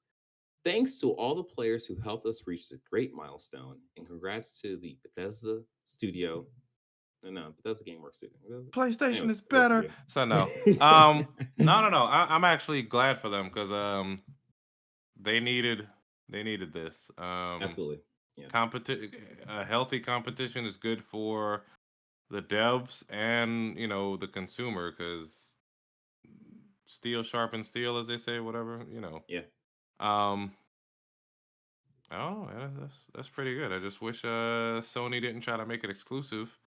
Speaker 1: Thanks to all the players who helped us reach this great milestone, and congrats to the Bethesda studio. No, Bethesda Game Studio.
Speaker 2: PlayStation
Speaker 1: Anyways,
Speaker 2: is
Speaker 1: Bethesda
Speaker 2: better. So no,
Speaker 1: studio.
Speaker 2: no. I'm actually glad for them because they needed they needed this.
Speaker 1: Absolutely. Yeah.
Speaker 2: A healthy competition is good for the devs and the consumer because steel sharpens steel, as they say, whatever.
Speaker 1: Yeah.
Speaker 2: Um, Oh, yeah, that's pretty good. I just wish Sony didn't try to make it exclusive.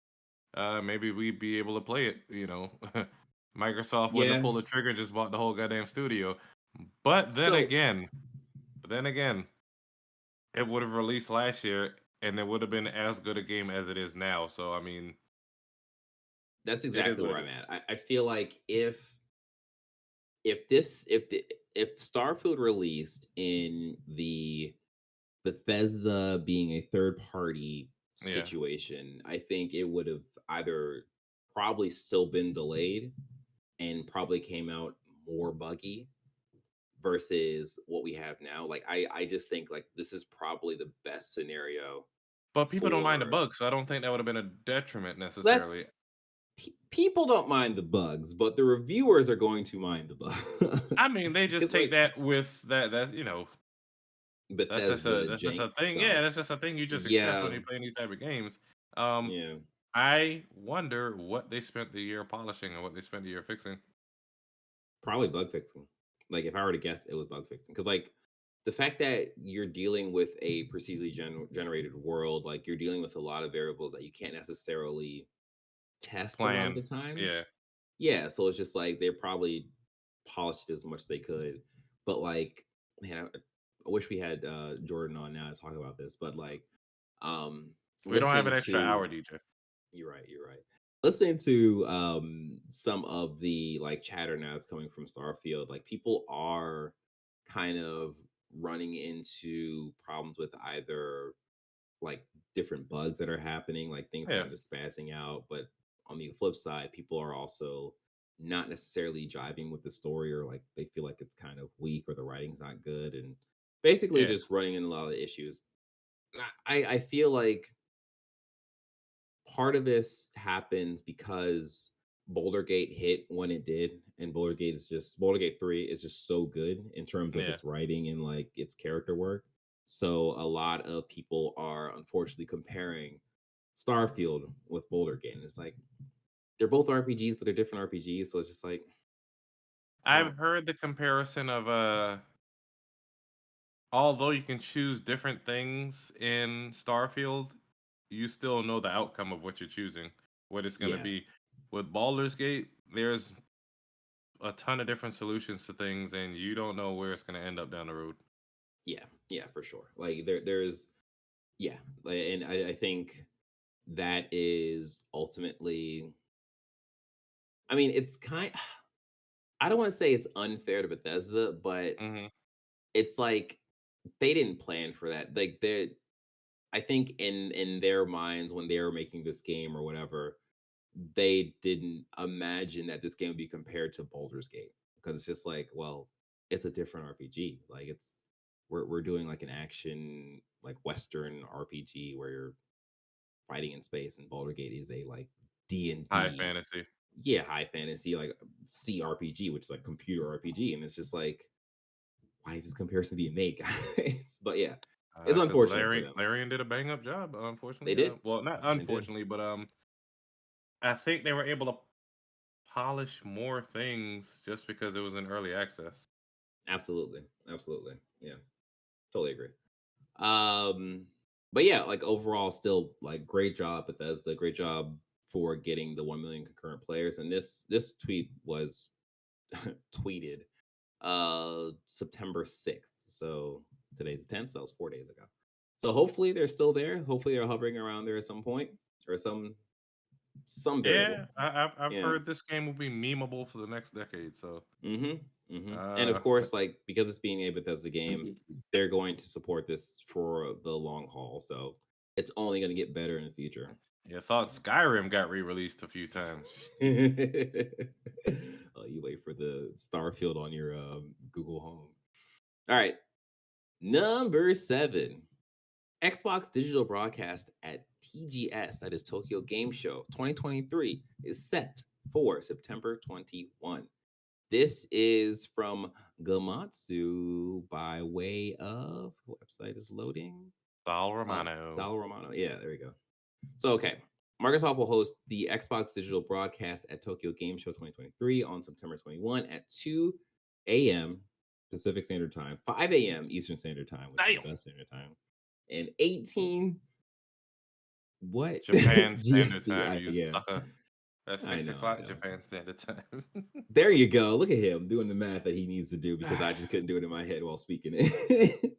Speaker 2: Maybe we'd be able to play it. Microsoft wouldn't have
Speaker 1: Yeah.
Speaker 2: pulled the trigger, and just bought the whole goddamn studio. But then
Speaker 1: So
Speaker 2: again, it would have released last year, and it would have been as good a game as it is now. So I mean,
Speaker 1: that's
Speaker 2: it is
Speaker 1: exactly
Speaker 2: what
Speaker 1: where
Speaker 2: it
Speaker 1: I'm
Speaker 2: is.
Speaker 1: at. I feel like if this if Starfield released in the Bethesda being a third party
Speaker 2: Yeah.
Speaker 1: situation, I think it would have either probably still been delayed and probably came out more buggy versus what we have now. Like I just think like this is probably the best scenario
Speaker 2: But people don't mind the
Speaker 1: for
Speaker 2: bugs, so I don't think that would have been a detriment
Speaker 1: let's
Speaker 2: necessarily.
Speaker 1: people don't mind the bugs, but the reviewers are going to mind the
Speaker 2: I
Speaker 1: bugs
Speaker 2: mean, they just
Speaker 1: because
Speaker 2: take
Speaker 1: like
Speaker 2: that with that.
Speaker 1: Bethesda
Speaker 2: That's just a
Speaker 1: jank
Speaker 2: thing. Yeah,
Speaker 1: stuff.
Speaker 2: that's just a thing you just accept when
Speaker 1: Yeah,
Speaker 2: you're playing these type of games. Um,
Speaker 1: yeah.
Speaker 2: I wonder what they spent the year polishing and what they spent the year fixing.
Speaker 1: Probably bug fixing. Like if I were to guess, it was bug fixing because like the fact that you're dealing with a procedurally generated world, like you're dealing with a lot of variables that you can't necessarily test a lot of
Speaker 2: Plan.
Speaker 1: the
Speaker 2: Yeah.
Speaker 1: times. Yeah, so it's just like they probably polished it as much as they could. But like, man, I wish we had Jordan on now to talk about this. But like, um,
Speaker 2: We don't have
Speaker 1: listening
Speaker 2: an extra
Speaker 1: to
Speaker 2: hour, DJ.
Speaker 1: you're right, you're right. Listening to some of the like chatter now that's coming from Starfield, like people are kind of running into problems with either like different bugs that are happening, like things
Speaker 2: Yeah.
Speaker 1: kind of just spazzing out. But on the flip side, people are also not necessarily jiving with the story or like they feel like it's kind of weak or the writing's not good and basically
Speaker 2: Yeah.
Speaker 1: just running into a lot of issues. I feel like part of this happens because Boulder Gate hit when it did, and Boulder Gate 3 is just so good in terms of
Speaker 2: Yeah.
Speaker 1: its writing and like its character work. So a lot of people are unfortunately comparing Starfield with Boulder Gate. And it's like they're both RPGs, but they're different RPGs. So it's just like I don't
Speaker 2: I've heard the comparison of although you can choose different things in Starfield, you still know the outcome of what you're choosing, what it's going to
Speaker 1: yeah,
Speaker 2: be. With Baldur's Gate, there's a ton of different solutions to things, and you don't know where it's going to end up down the road.
Speaker 1: yeah, for sure. Like there's yeah, and I think that is ultimately I mean, it's kind I don't want to say it's unfair to Bethesda, but
Speaker 2: Hmm.
Speaker 1: it's like they didn't plan for that. Like they I think in their minds when they were making this game or whatever, they didn't imagine that this game would be compared to Baldur's Gate because it's just like, well, it's a different RPG. Like it's we're doing like an action like Western RPG where you're fighting in space, and Baldur's Gate is a like D and
Speaker 2: High
Speaker 1: D,
Speaker 2: fantasy.
Speaker 1: yeah, high fantasy like CRPG, which is like computer RPG, and it's just like, why is this comparison being made, guys? But yeah, it's
Speaker 2: Because
Speaker 1: unfortunate for them.
Speaker 2: Larian did a bang up job,
Speaker 1: They
Speaker 2: unfortunately.
Speaker 1: did,
Speaker 2: Well, not
Speaker 1: they did.
Speaker 2: unfortunately, but I think they were able to polish more things just because it was in early access.
Speaker 1: Absolutely, absolutely. Yeah, totally agree. Um, but yeah, like overall, still like great job, Bethesda. Great job for getting the 1 million concurrent players. And this tweet was tweeted September 6th. So today's the 10th, so that was 4 days ago. So hopefully they're still there. Hopefully they're hovering around there at some point or some
Speaker 2: Yeah,
Speaker 1: variable.
Speaker 2: I've
Speaker 1: Yeah.
Speaker 2: heard this game will be memeable for the next decade. So,
Speaker 1: And of
Speaker 2: uh,
Speaker 1: course, like because it's being a Bethesda game, they're going to support this for the long haul. So it's only going to get better in the future.
Speaker 2: you thought Skyrim got re-released a few times.
Speaker 1: Oh, you wait for the Starfield on your Google Home. All right, number 7. Xbox Digital Broadcast at TGS, that is Tokyo Game Show 2023, is set for September 21. This is from Gematsu by way of what website is loading?
Speaker 2: Sal Romano.
Speaker 1: Sal Romano. Yeah, there we go. So, okay. Microsoft will host the Xbox Digital Broadcast at Tokyo Game Show 2023 on September 21 at 2 a.m. Pacific Standard Time, 5 a.m. Eastern Standard Time, which is the
Speaker 2: Damn.
Speaker 1: best standard time. 2018. What?
Speaker 2: Japan Standard
Speaker 1: GST,
Speaker 2: Time, you
Speaker 1: yeah.
Speaker 2: sucker. That's
Speaker 1: I
Speaker 2: 6
Speaker 1: know, I
Speaker 2: o'clock
Speaker 1: know.
Speaker 2: Japan Standard Time.
Speaker 1: There you go. Look at him doing the math that he needs to do because I just couldn't do it in my head while speaking it.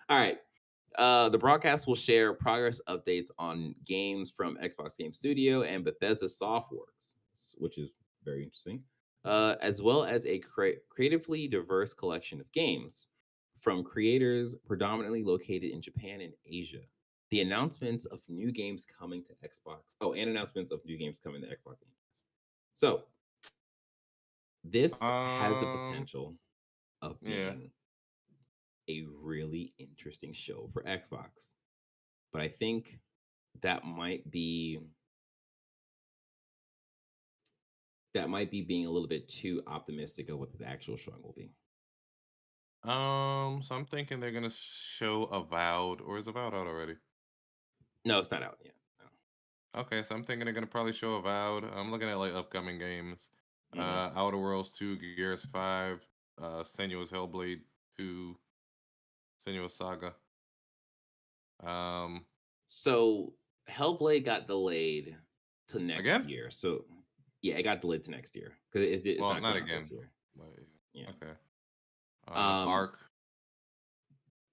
Speaker 1: All right. The broadcast will share progress updates on games from Xbox Game Studio and Bethesda Softworks, which is very interesting, as well as a creatively diverse collection of games from creators predominantly located in Japan and Asia. The announcements of new games coming to Xbox. Oh, and announcements of new games coming to Xbox Game Pass. So this has the
Speaker 2: um,
Speaker 1: potential of
Speaker 2: yeah.
Speaker 1: being a really interesting show for Xbox. But I think that might be being a little bit too optimistic of what this actual showing will be.
Speaker 2: So I'm thinking they're gonna show Avowed, or is Avowed out already?
Speaker 1: No, it's not out yet.
Speaker 2: Okay, so I'm thinking they're gonna probably show Avowed. I'm looking at like upcoming games.
Speaker 1: No.
Speaker 2: Outer Worlds 2, Gears 5, Senua's Hellblade 2, Senua's Saga. Um,
Speaker 1: So Hellblade got delayed to next
Speaker 2: again?
Speaker 1: year. So yeah, it got delayed to next year because it's
Speaker 2: Well,
Speaker 1: not
Speaker 2: not
Speaker 1: coming out
Speaker 2: again.
Speaker 1: this year.
Speaker 2: But,
Speaker 1: Yeah.
Speaker 2: yeah. Okay.
Speaker 1: Um.
Speaker 2: Arc.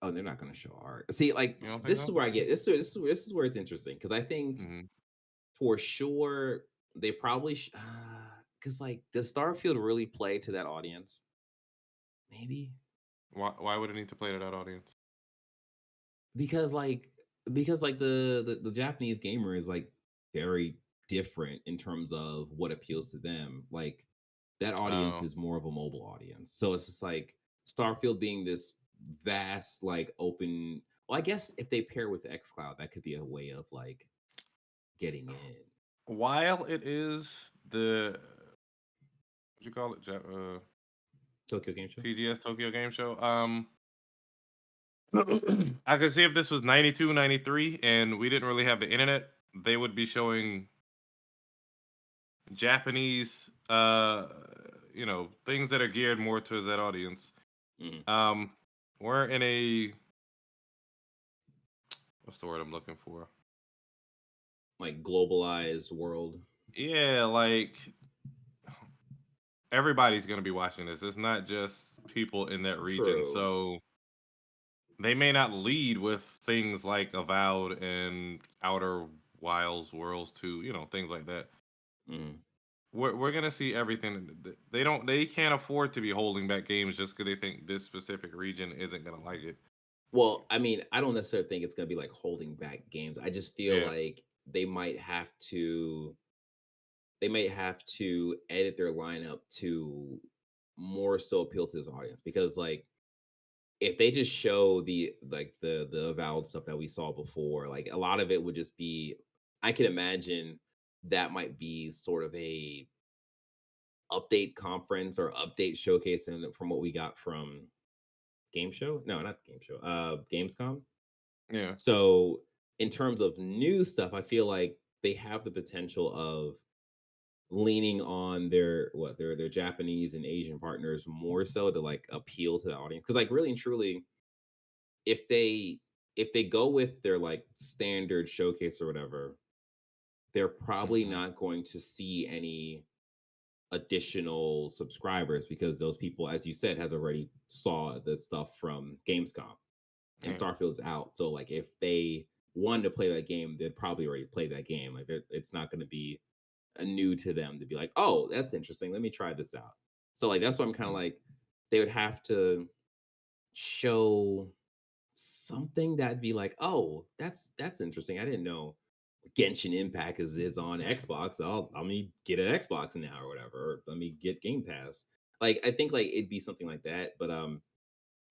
Speaker 1: Oh, they're not going to show art. See, like
Speaker 2: You don't think
Speaker 1: this is
Speaker 2: so?
Speaker 1: where I get this is where it's interesting because I think
Speaker 2: Mm-hmm.
Speaker 1: for sure they probably because like does Starfield really play to that audience? Maybe
Speaker 2: Why would it need to play to that audience?
Speaker 1: because like the Japanese gamer is like very different in terms of what appeals to them. Like that audience
Speaker 2: Oh,
Speaker 1: is more of a mobile audience. So it's just like Starfield being this vast, like open. Well, I guess if they pair with xCloud, that could be a way of like getting in.
Speaker 2: while it is the what you call it,
Speaker 1: Tokyo Game Show.
Speaker 2: TGS Tokyo Game Show. I could see if this was 92, 93, and we didn't really have the internet, they would be showing Japanese, things that are geared more towards that audience.
Speaker 1: Mhm.
Speaker 2: Um, we're in a what's the word I'm looking for?
Speaker 1: Like globalized world.
Speaker 2: Yeah, like everybody's gonna be watching this. It's not just people in that region.
Speaker 1: True.
Speaker 2: So they may not lead with things like Avowed and Outer Wilds, Worlds 2, things like that.
Speaker 1: Mhm.
Speaker 2: We're gonna see everything. They can't afford to be holding back games just because they think this specific region isn't gonna like it.
Speaker 1: Well, I mean, I don't necessarily think it's gonna be like holding back games. I just feel
Speaker 2: Yeah.
Speaker 1: like they might have to edit their lineup to more so appeal to this audience because like if they just show the avowed stuff that we saw before, like a lot of it would just be I can imagine that might be sort of a update conference or update showcase from what we got from game show. No, not game show. Gamescom.
Speaker 2: Yeah.
Speaker 1: So in terms of new stuff, I feel like they have the potential of leaning on their Japanese and Asian partners more so to like appeal to the audience. Because like really and truly, if they go with their like standard showcase or whatever, they're probably
Speaker 2: Hmm.
Speaker 1: not going to see any additional subscribers because those people, as you said, has already saw the stuff from Gamescom and
Speaker 2: Yeah.
Speaker 1: Starfield's out. So like if they wanted to play that game, they'd probably already play that game. Like it's not going to be new to them to be like, oh, that's interesting. Let me try this out. So like that's why I'm kind of
Speaker 2: Mm.
Speaker 1: like they would have to show something that'd be like, oh, that's interesting. I didn't know Genshin Impact is on Xbox. Let me get an Xbox now or whatever. Or let me get Game Pass. Like I think like it'd be something like that. But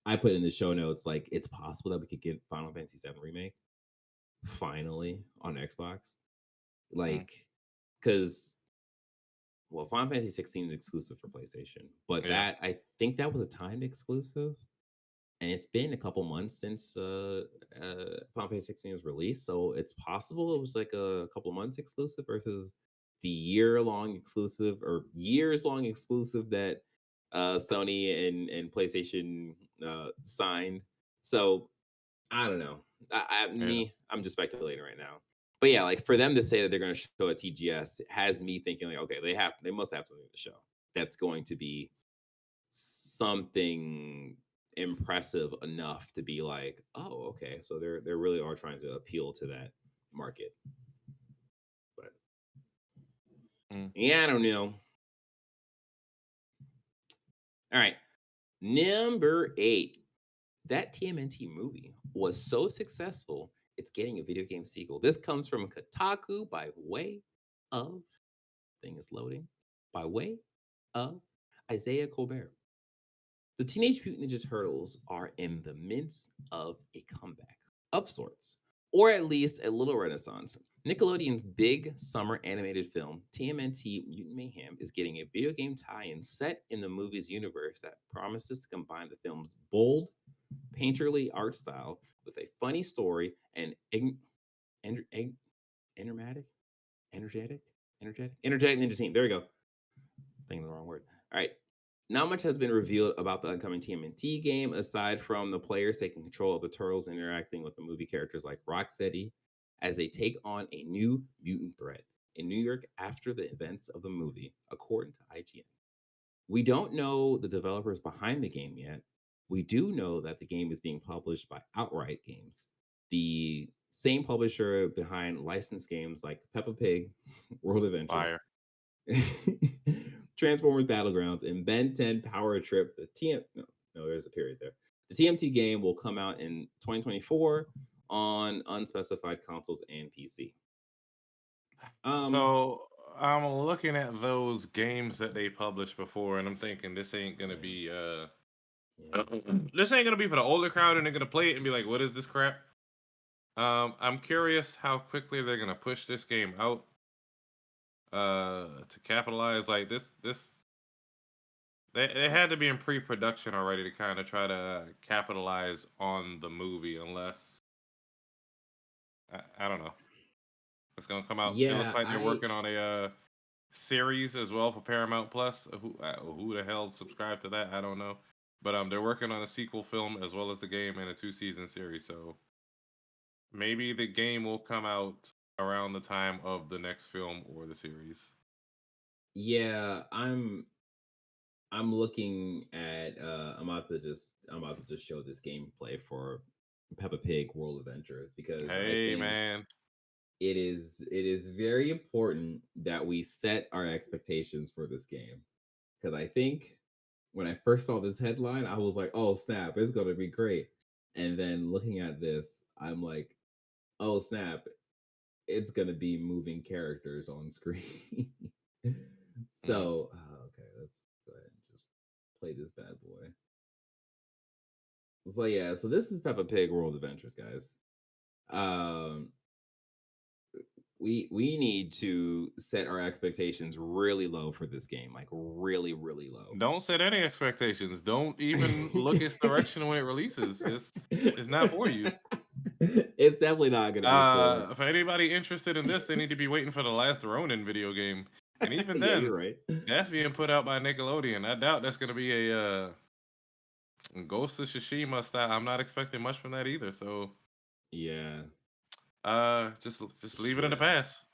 Speaker 1: I put in the show notes like it's possible that we could get Final Fantasy VII remake finally on Xbox.
Speaker 2: Mm.
Speaker 1: Like because well, Final Fantasy 16 is exclusive for PlayStation, but
Speaker 2: Yeah.
Speaker 1: that I think that was a timed exclusive, and it's been a couple months since Final Fantasy 16 was released, so it's possible it was like a couple months exclusive versus the year-long exclusive or years-long exclusive that Sony and PlayStation signed. So I don't know.
Speaker 2: Yeah.
Speaker 1: I'm just speculating right now. But yeah, like for them to say that they're going to show a TGS has me thinking like, okay, they must have something to show that's going to be something impressive enough to be like, oh, okay, so they really are trying to appeal to that market. But
Speaker 2: Mm.
Speaker 1: yeah, I don't know. All right, number 8. That TMNT movie was so successful, it's getting a video game sequel. This comes from Kotaku by way of thing is loading by way of Isaiah Colbert. The Teenage Mutant Ninja Turtles are in the midst of a comeback of sorts, or at least a little renaissance. Nickelodeon's big summer animated film, TMNT Mutant Mayhem, is getting a video game tie in set in the movie's universe that promises to combine the film's bold, painterly art style with a funny story and energetic, energetic, energetic ninja team. There we go. Thinking the wrong word. All right. Not much has been revealed about the upcoming TMNT game aside from the players taking control of the turtles and interacting with the movie characters like Rocksteady as they take on a new mutant threat in New York after the events of the movie, according to IGN. We don't know the developers behind the game yet. We do know that the game is being published by Outright Games, the same publisher behind licensed games like Peppa Pig, World Adventures,
Speaker 2: Fire.
Speaker 1: Transformers Battlegrounds, and Ben 10 Power Trip. No, there's a period there. The TMT game will come out in 2024 on unspecified consoles and PC. Um,
Speaker 2: So I'm looking at those games that they published before, and I'm thinking this ain't gonna
Speaker 1: yeah,
Speaker 2: be
Speaker 1: yeah,
Speaker 2: this ain't gonna be for the older crowd, and they're gonna play it and be like, "What is this crap?" I'm curious how quickly they're gonna push this game out to capitalize. Like this they had to be in pre-production already to kind of try to capitalize on the movie, unless I don't know. It's gonna come out. It looks
Speaker 1: yeah.
Speaker 2: like they're
Speaker 1: I
Speaker 2: working on a series as well for Paramount Plus. Who the hell subscribed to that? I don't know. But they're working on a sequel film as well as the game and a 2-season series. So maybe the game will come out around the time of the next film or the series.
Speaker 1: yeah. I'm looking at. I'm about to just show this gameplay for Peppa Pig World Adventures because I
Speaker 2: Hey
Speaker 1: think
Speaker 2: man,
Speaker 1: it is very important that we set our expectations for this game because I think when I first saw this headline, I was like, "Oh snap, it's gonna be great," and then looking at this, I'm like, "Oh snap, it's gonna be moving characters on screen."
Speaker 2: mm.
Speaker 1: So okay, let's go ahead and just play this bad boy. So yeah, so this is Peppa Pig World Adventures, guys. Um, we need to set our expectations really low for this game, like really, really low.
Speaker 2: Don't set any expectations. Don't even look its direction when it releases. It's not for you.
Speaker 1: It's definitely not gonna be for.
Speaker 2: For anybody interested in this, they need to be waiting for the last Ronin video game, and even
Speaker 1: Yeah,
Speaker 2: then,
Speaker 1: you're right.
Speaker 2: that's being put out by Nickelodeon. I doubt that's gonna be a Ghost of Tsushima style. I'm not expecting much from that either. So,
Speaker 1: Yeah,
Speaker 2: just leave it in the
Speaker 1: yeah.
Speaker 2: past.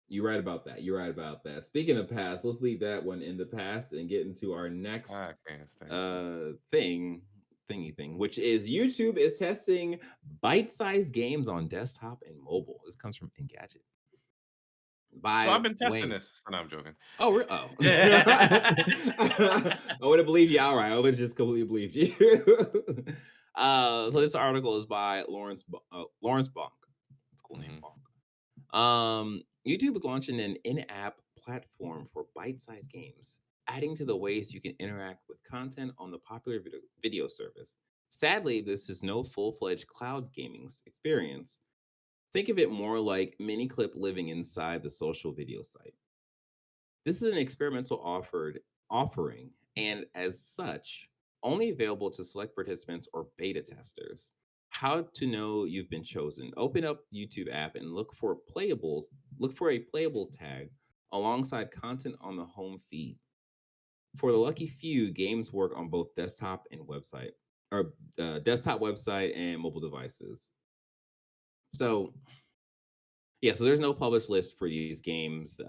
Speaker 1: You're right about that. You're right about that. Speaking of past, let's leave that one in the past and get into our next
Speaker 2: I can't stand you.
Speaker 1: thing, which is YouTube is testing bite-sized games on desktop and mobile. This comes from Engadget.
Speaker 2: So
Speaker 1: By
Speaker 2: I've been testing
Speaker 1: way.
Speaker 2: this. No, I'm joking.
Speaker 1: Oh. I would have believed you outright. I would have just completely believed you. So this article is by Lawrence Bonk. That's a cool name,
Speaker 2: Mhm.
Speaker 1: Bonk. YouTube is launching an in-app platform for bite-sized games, adding to the ways you can interact with content on the popular video service. Sadly, this is no full-fledged cloud gaming experience. Think of it more like MiniClip living inside the social video site. This is an experimental offering, and as such, only available to select participants or beta testers. How to know you've been chosen? Open up YouTube app and look for playables. Look for a playables tag alongside content on the home feed. For the lucky few, games work on both desktop and website. or desktop website and mobile devices. So yeah, so there's no published list for these games.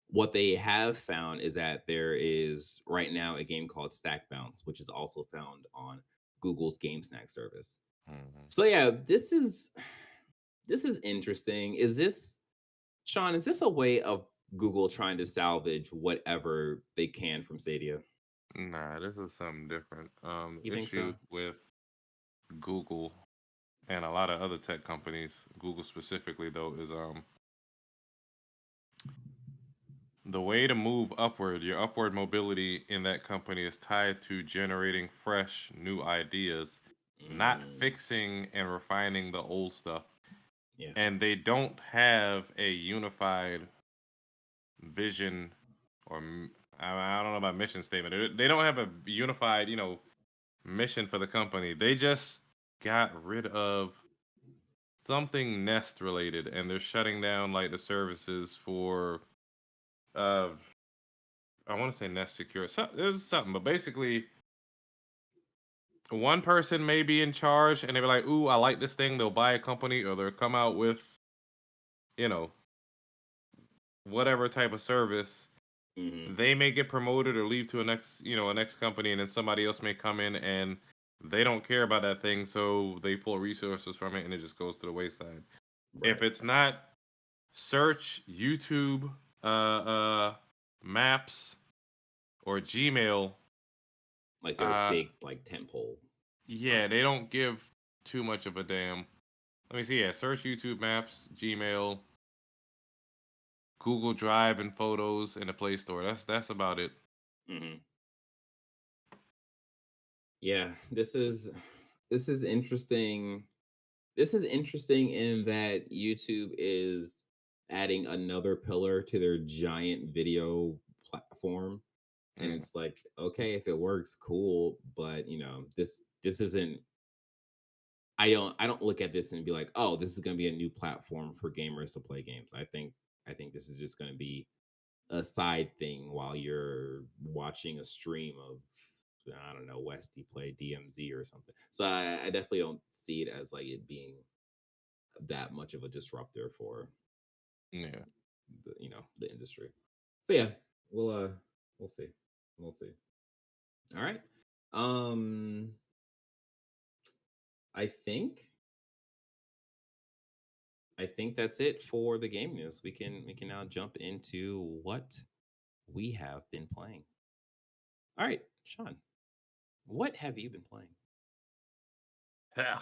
Speaker 1: What they have found is that there is right now a game called Stack Bounce, which is also found on Google's Game Snack service.
Speaker 2: Mhm.
Speaker 1: So yeah, this is interesting. Is this, Sean? Is this a way of Google trying to salvage whatever they can from Stadia?
Speaker 2: Nah, this is something different.
Speaker 1: You
Speaker 2: The
Speaker 1: think
Speaker 2: issue
Speaker 1: so?
Speaker 2: with Google and a lot of other tech companies, Google specifically though, is the way to move upward, your upward mobility in that company is tied to generating fresh new ideas, not
Speaker 1: Mm,
Speaker 2: fixing and refining the old stuff.
Speaker 1: yeah.
Speaker 2: And they don't have a unified vision or I don't know about mission statement. They don't have a unified, mission for the company. They just got rid of something Nest related, and they're shutting down like the services for uh I want to say Nest Secure. There's something, but basically one person may be in charge and they'll be like, ooh, I like this thing, they'll buy a company or they'll come out with, you know, whatever type of service.
Speaker 1: Hmm.
Speaker 2: They may get promoted or leave to a next company, and then somebody else may come in and they don't care about that thing, so they pull resources from it and it just goes to the wayside. If
Speaker 1: Right.
Speaker 2: it's not search, YouTube, maps, or Gmail,
Speaker 1: Like their
Speaker 2: uh,
Speaker 1: big like tentpole
Speaker 2: yeah, they
Speaker 1: platforms.
Speaker 2: don't give too much of a damn. Let me see. Yeah, search, YouTube, Maps, Gmail, Google Drive, and Photos in the Play Store. That's about it.
Speaker 1: Hmm. Yeah, this is interesting. This is interesting in that YouTube is adding another pillar to their giant video platform. And
Speaker 2: Mm,
Speaker 1: it's like, okay, if it works, cool. But this isn't, I don't look at this and be like, oh, this is gonna be a new platform for gamers to play games. I think this is just gonna be a side thing while you're watching a stream of, I don't know, Westy play DMZ or something. So I definitely don't see it as like it being that much of a disruptor for
Speaker 2: yeah.
Speaker 1: the industry. So yeah, we'll see. We'll see. All right. Um I think I think that's it for the game news. We can now jump into what we have been playing. All right, Sean, what have you been playing?
Speaker 2: Yeah.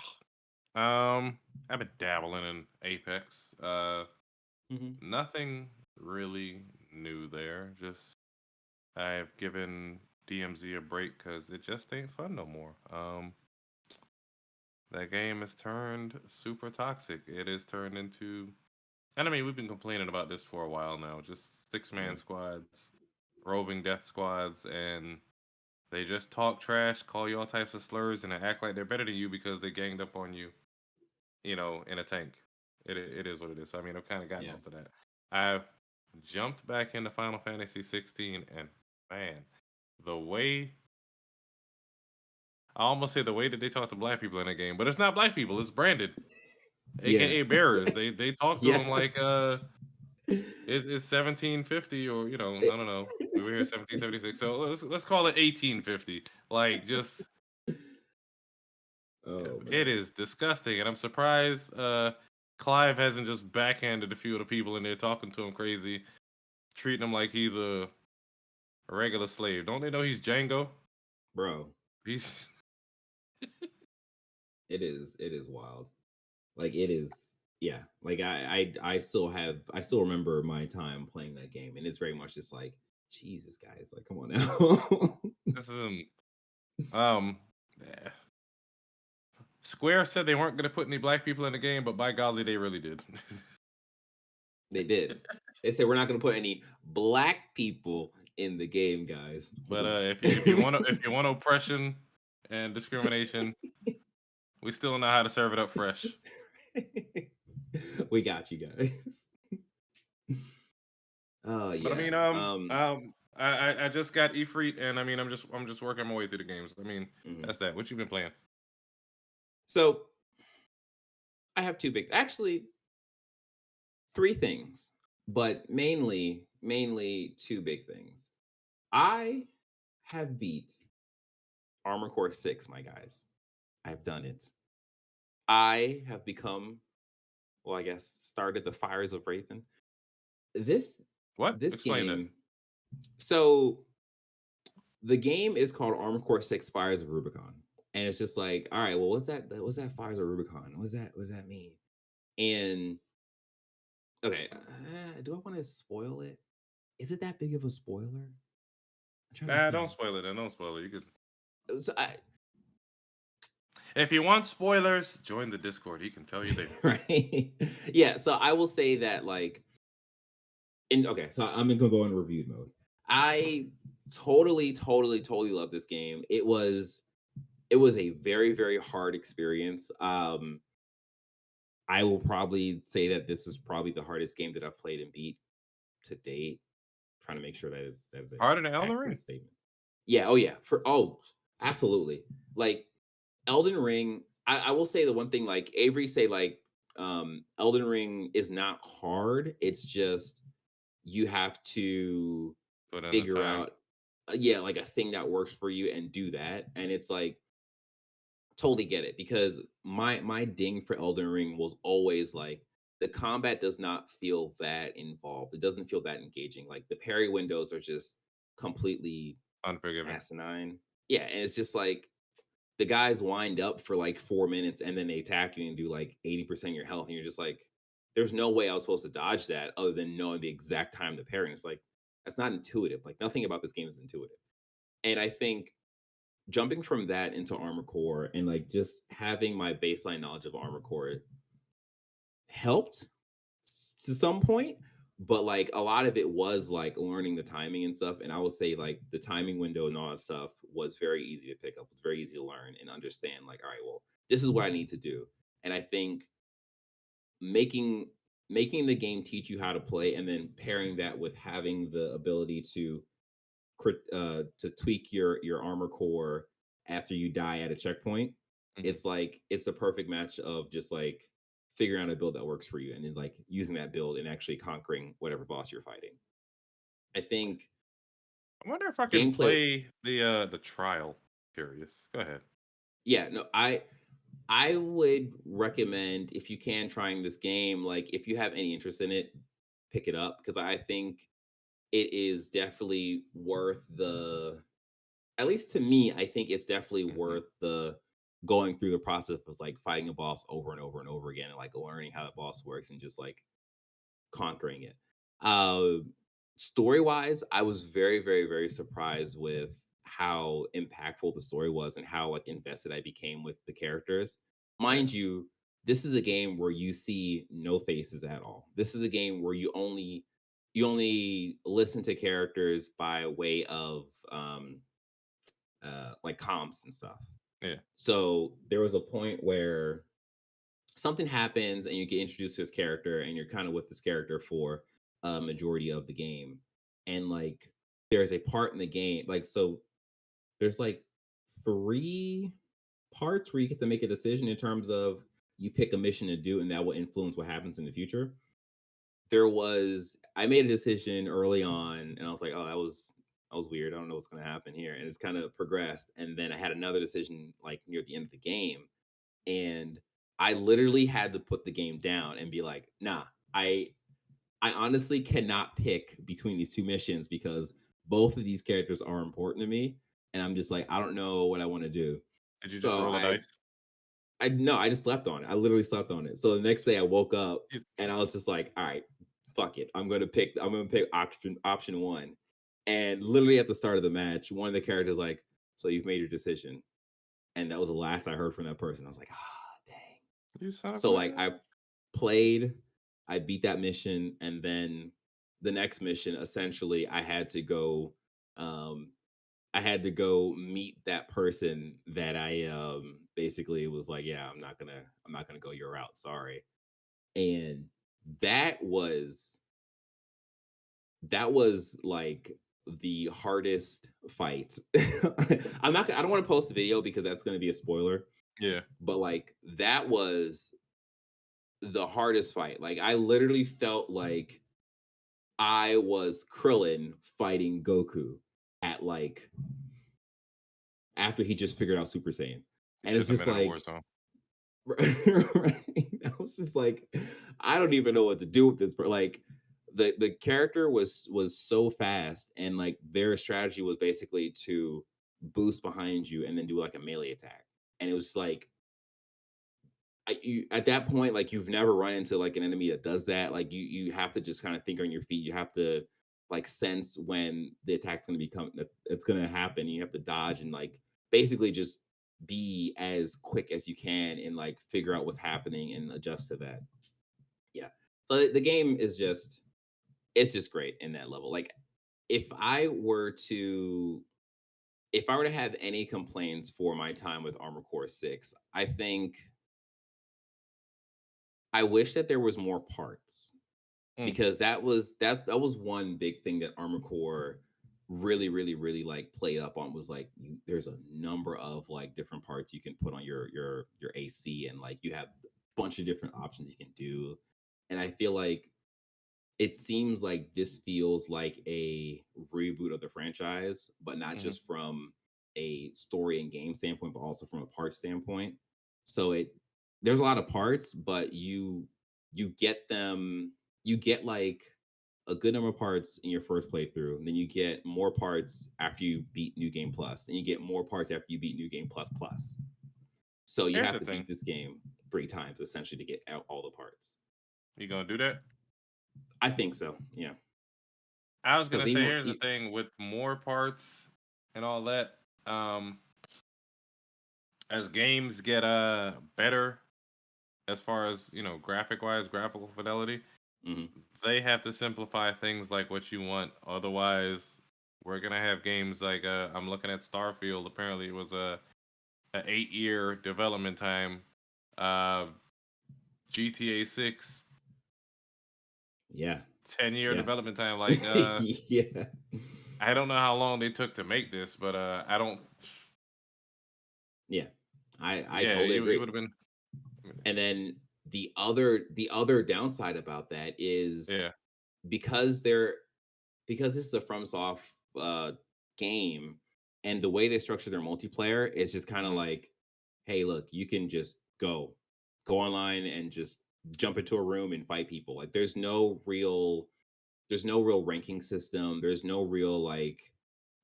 Speaker 2: Um, I've been dabbling in Apex.
Speaker 1: Hmm.
Speaker 2: Nothing really new there. Just I've given DMZ a break because it just ain't fun no more. That game has turned super toxic. It is turned into, and I mean, we've been complaining about this for a while now. Just six-man
Speaker 1: Hmm.
Speaker 2: squads, roving death squads, and they just talk trash, call you all types of slurs, and they act like they're better than you because they ganged up on you, in a tank. It is what it is. So, I mean, I've kind of gotten
Speaker 1: Yeah.
Speaker 2: off of that. I've jumped back into Final Fantasy 16, and man, the way I almost say the way that they talk to black people in that game, but it's not black people. It's branded,
Speaker 1: Yeah.
Speaker 2: aka bearers. They talk to them like
Speaker 1: Yes.
Speaker 2: it's 1750 or I don't know. We were here 1776, so let's call it 1850. Like just
Speaker 1: Oh
Speaker 2: it
Speaker 1: man,
Speaker 2: is disgusting, and I'm surprised Clive hasn't just backhanded a few of the people in there talking to him crazy, treating him like he's a regular slave. Don't they know he's Django?
Speaker 1: bro,
Speaker 2: He's
Speaker 1: it is wild. Like it is, yeah. Like I still remember my time playing that game, and it's very much just like, Jesus, guys, like come on now.
Speaker 2: this is um. eh, Square said they weren't going to put any black people in the game, but by golly, they really did.
Speaker 1: They did. They said we're not going to put any black people in the game, guys.
Speaker 2: But
Speaker 1: Hold
Speaker 2: if you want
Speaker 1: on.
Speaker 2: oppression and discrimination, we still know how to serve it up fresh.
Speaker 1: We got you guys. Oh
Speaker 2: But I
Speaker 1: yeah.
Speaker 2: mean, I just got Ifrit, and I mean, I'm just working my way through the games. I mean,
Speaker 1: Mhm.
Speaker 2: that's that. What you been playing?
Speaker 1: So I have two big, actually three things, but mainly two big things. I have beat Armor Core 6, my guys. I've done it. I have become, well, I guess, started the Fires of Wraithen. This
Speaker 2: What?
Speaker 1: this
Speaker 2: Explain that.
Speaker 1: game. So the game is called Armor Core 6 Fires of Rubicon. And it's just like, all right, well, what's that? What's that Fires of Rubicon? What does that mean? And okay, do I want to spoil it? Is it that big of a spoiler? I'm trying to
Speaker 2: Nah, don't
Speaker 1: think.
Speaker 2: spoil it. Don't spoil it. You could.
Speaker 1: So I,
Speaker 2: If you want spoilers, join the Discord. He can tell you there.
Speaker 1: right? Yeah. So I will say that, like, and okay, so I'm gonna go in review mode. I totally love this game. It was a very hard experience. I will probably say that this is probably the hardest game that I've played and beat to date. Trying to make sure that is an
Speaker 2: Harder than Elden Ring.
Speaker 1: accurate statement. Yeah, oh yeah, absolutely. Like Elden Ring, I will say the one thing, like Avery say, like Elden Ring is not hard. It's just you have to
Speaker 2: Put in the
Speaker 1: figure
Speaker 2: time.
Speaker 1: out, yeah, like a thing that works for you and do that. And it's like totally get it, because my ding for Elden Ring was always like the combat does not feel that involved. It doesn't feel that engaging. Like the parry windows are just completely
Speaker 2: Unforgiving.
Speaker 1: asinine. Yeah, and it's just like the guys wind up for like 4 minutes and then they attack you and do like 80% of your health, and you're just like, there's no way I was supposed to dodge that other than knowing the exact time to parry. And it's like that's not intuitive. Like nothing about this game is intuitive. And I think jumping from that into Armor Core and like just having my baseline knowledge of Armor Core helped to some point, but like a lot of it was like learning the timing and stuff. And I would say like the timing window and all that stuff was very easy to pick up. It's very easy to learn and understand. Like, all right, well, this is what I need to do. And I think making making the game teach you how to play and then pairing that with having the ability to tweak your armor core after you die at a checkpoint,
Speaker 2: Mhm.
Speaker 1: it's like it's the perfect match of just like figuring out a build that works for you and then like using that build and actually conquering whatever boss you're fighting. I think
Speaker 2: I wonder if I can
Speaker 1: gameplay,
Speaker 2: play the trial. Curious. Go ahead.
Speaker 1: yeah, no, I would recommend, if you can, trying this game. Like if you have any interest in it, pick it up, because I think it is definitely worth the, at least to me, I think it's definitely
Speaker 2: Hmm.
Speaker 1: worth the going through the process of like fighting a boss over and over and over again and like learning how the boss works and just like conquering it. Uh, Story wise, I was very surprised with how impactful the story was and how like invested I became with the characters.
Speaker 2: Yeah.
Speaker 1: Mind you, this is a game where you see no faces at all. This is a game where you only listen to characters by way of like comps and stuff.
Speaker 2: Yeah.
Speaker 1: So there was a point where something happens and you get introduced to this character and you're kind of with this character for a majority of the game. And like there's a part in the game, like, so there's like three parts where you get to make a decision in terms of you pick a mission to do and that will influence what happens in the future. I made a decision early on and I was like, oh, that was weird. I don't know what's gonna happen here. And it's kind of progressed. And then I had another decision like near the end of the game. And I literally had to put the game down and be like, nah, I I honestly cannot pick between these two missions because both of these characters are important to me. And I'm just like, I don't know what I want to do.
Speaker 2: Did you just
Speaker 1: So
Speaker 2: roll a dice?
Speaker 1: I no, I just slept on it. I literally slept on it. So the next day I woke up
Speaker 2: Jesus
Speaker 1: and I was
Speaker 2: Christ.
Speaker 1: just like, all right, fuck it. I'm gonna pick option one. And literally at the start of the match, one of the characters like, so you've made your decision. And that was the last I heard from that person. I was like, ah, dang.
Speaker 2: You son of
Speaker 1: So like
Speaker 2: a.
Speaker 1: I played, I beat that mission, and then the next mission, essentially, um I had to go meet that person that I basically was like, yeah, I'm not gonna go your route, sorry. And that was that was like the hardest fight. I don't want to post a video because that's going to be a spoiler,
Speaker 2: Yeah.
Speaker 1: but like that was the hardest fight. Like I literally felt like I was Krillin fighting Goku at like after he just figured out Super Saiyan.
Speaker 2: You
Speaker 1: And it's
Speaker 2: shouldn't have
Speaker 1: just
Speaker 2: been in a war
Speaker 1: like
Speaker 2: zone.
Speaker 1: right? I was just like, I don't even know what to do with this. But like the character was so fast, and like their strategy was basically to boost behind you and then do like a melee attack. And it was like at that point, like you've never run into like an enemy that does that. Like you have to just kind of think on your feet. You have to like sense when the attack's going to become that it's going to happen. You have to dodge and like basically just be as quick as you can and like figure out what's happening and adjust to that. Yeah. So the game is just it's just great in that level. Like if I were to if I were to have any complaints for my time with Armor Core 6, I think I wish that there was more parts
Speaker 2: Mm.
Speaker 1: because that was one big thing that Armor Core really like played up on was like there's a number of like different parts you can put on your AC and like you have a bunch of different options you can do. And I feel like it seems like this feels like a reboot of the franchise, but not
Speaker 2: Hmm.
Speaker 1: just from a story and game standpoint, but also from a part standpoint. So it there's a lot of parts, but you get them, you get like a good number of parts in your first playthrough, and then you get more parts after you beat New Game Plus, and you get more parts after you beat New Game Plus Plus. So you
Speaker 2: Here's
Speaker 1: have
Speaker 2: the
Speaker 1: to
Speaker 2: thing.
Speaker 1: beat this game 3 times essentially to get out all the parts.
Speaker 2: You gonna do that?
Speaker 1: I think so, yeah.
Speaker 2: I was
Speaker 1: Because
Speaker 2: gonna say,
Speaker 1: even
Speaker 2: here's the thing with more parts and all that. Um, as games get better as far as graphic wise, graphical fidelity,
Speaker 1: mhm.
Speaker 2: they have to simplify things like what you want. Otherwise, we're gonna have games like I'm looking at Starfield. Apparently, it was a 8 year development time. Uh, GTA 6,
Speaker 1: Yeah.
Speaker 2: 10 year
Speaker 1: Yeah.
Speaker 2: development time. Like
Speaker 1: Yeah.
Speaker 2: I don't know how long they took to make this, but I don't.
Speaker 1: Yeah. I
Speaker 2: Yeah,
Speaker 1: totally
Speaker 2: it
Speaker 1: agree.
Speaker 2: would have been.
Speaker 1: And then the other downside about that is
Speaker 2: Yeah.
Speaker 1: because they're because this is a FromSoft uh game and the way they structure their multiplayer is just kind of
Speaker 2: Mhm.
Speaker 1: like, hey, look, you can just go online and just jump into a room and fight people. Like there's no real ranking system. There's no real like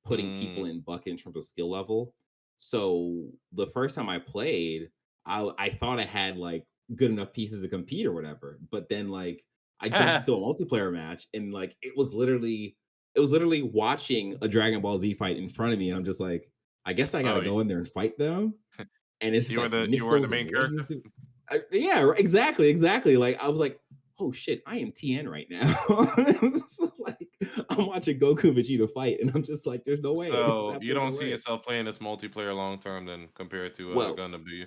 Speaker 1: putting people
Speaker 2: Mm.
Speaker 1: in bucket in terms of skill level. So the first time I played, I thought I had like good enough pieces to compete or whatever. But then like I jumped into a multiplayer match and like it was literally watching a Dragon Ball Z fight in front of me. And I'm just like, I guess I gotta
Speaker 2: Oh,
Speaker 1: go in there and fight them. And it's just like
Speaker 2: you were the
Speaker 1: missiles and
Speaker 2: main character.
Speaker 1: lasers. Yeah, exactly. Like I was like, oh shit, I am TN right now. I'm just like, I'm watching Goku Vegeta fight, and I'm just like, there's no way. There's
Speaker 2: So you
Speaker 1: absolutely
Speaker 2: don't
Speaker 1: no
Speaker 2: see
Speaker 1: way.
Speaker 2: yourself playing this multiplayer long term then compared to
Speaker 1: Well,
Speaker 2: Gundam, do you?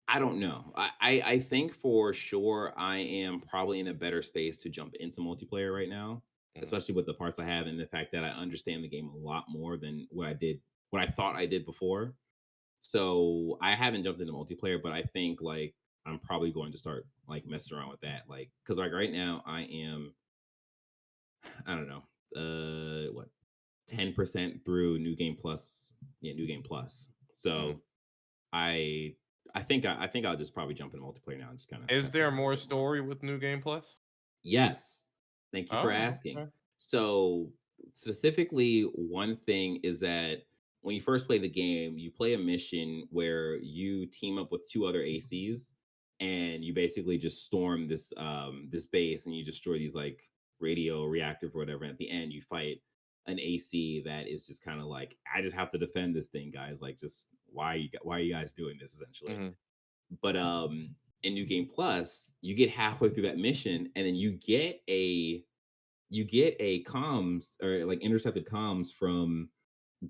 Speaker 1: I don't know. I think for sure I am probably in a better space to jump into multiplayer right now,
Speaker 2: Mm.
Speaker 1: especially with the parts I have and the fact that I understand the game a lot more than what I thought I did before. So I haven't jumped into multiplayer, but I think like I'm probably going to start like messing around with that. Like, cause like right now I am, I don't know, what 10% through New Game Plus. Yeah, New Game Plus.
Speaker 2: Mm.
Speaker 1: So I I think I'll just probably jump into multiplayer now and just kind of
Speaker 2: Is
Speaker 1: test it
Speaker 2: there
Speaker 1: out a little
Speaker 2: more
Speaker 1: bit more.
Speaker 2: story with New Game Plus?
Speaker 1: Yes. Thank you for
Speaker 2: Oh,
Speaker 1: asking.
Speaker 2: okay.
Speaker 1: So, specifically, one thing is that when you first play the game, you play a mission where you team up with two other ACs and you basically just storm this base and you destroy these like radio reactive or whatever. And at the end, you fight an AC that is just kind of like, I just have to defend this thing, guys. Like, just why are you guys doing this essentially?
Speaker 2: Mhm.
Speaker 1: But in New Game Plus, you get halfway through that mission and then you get a comms or like intercepted comms from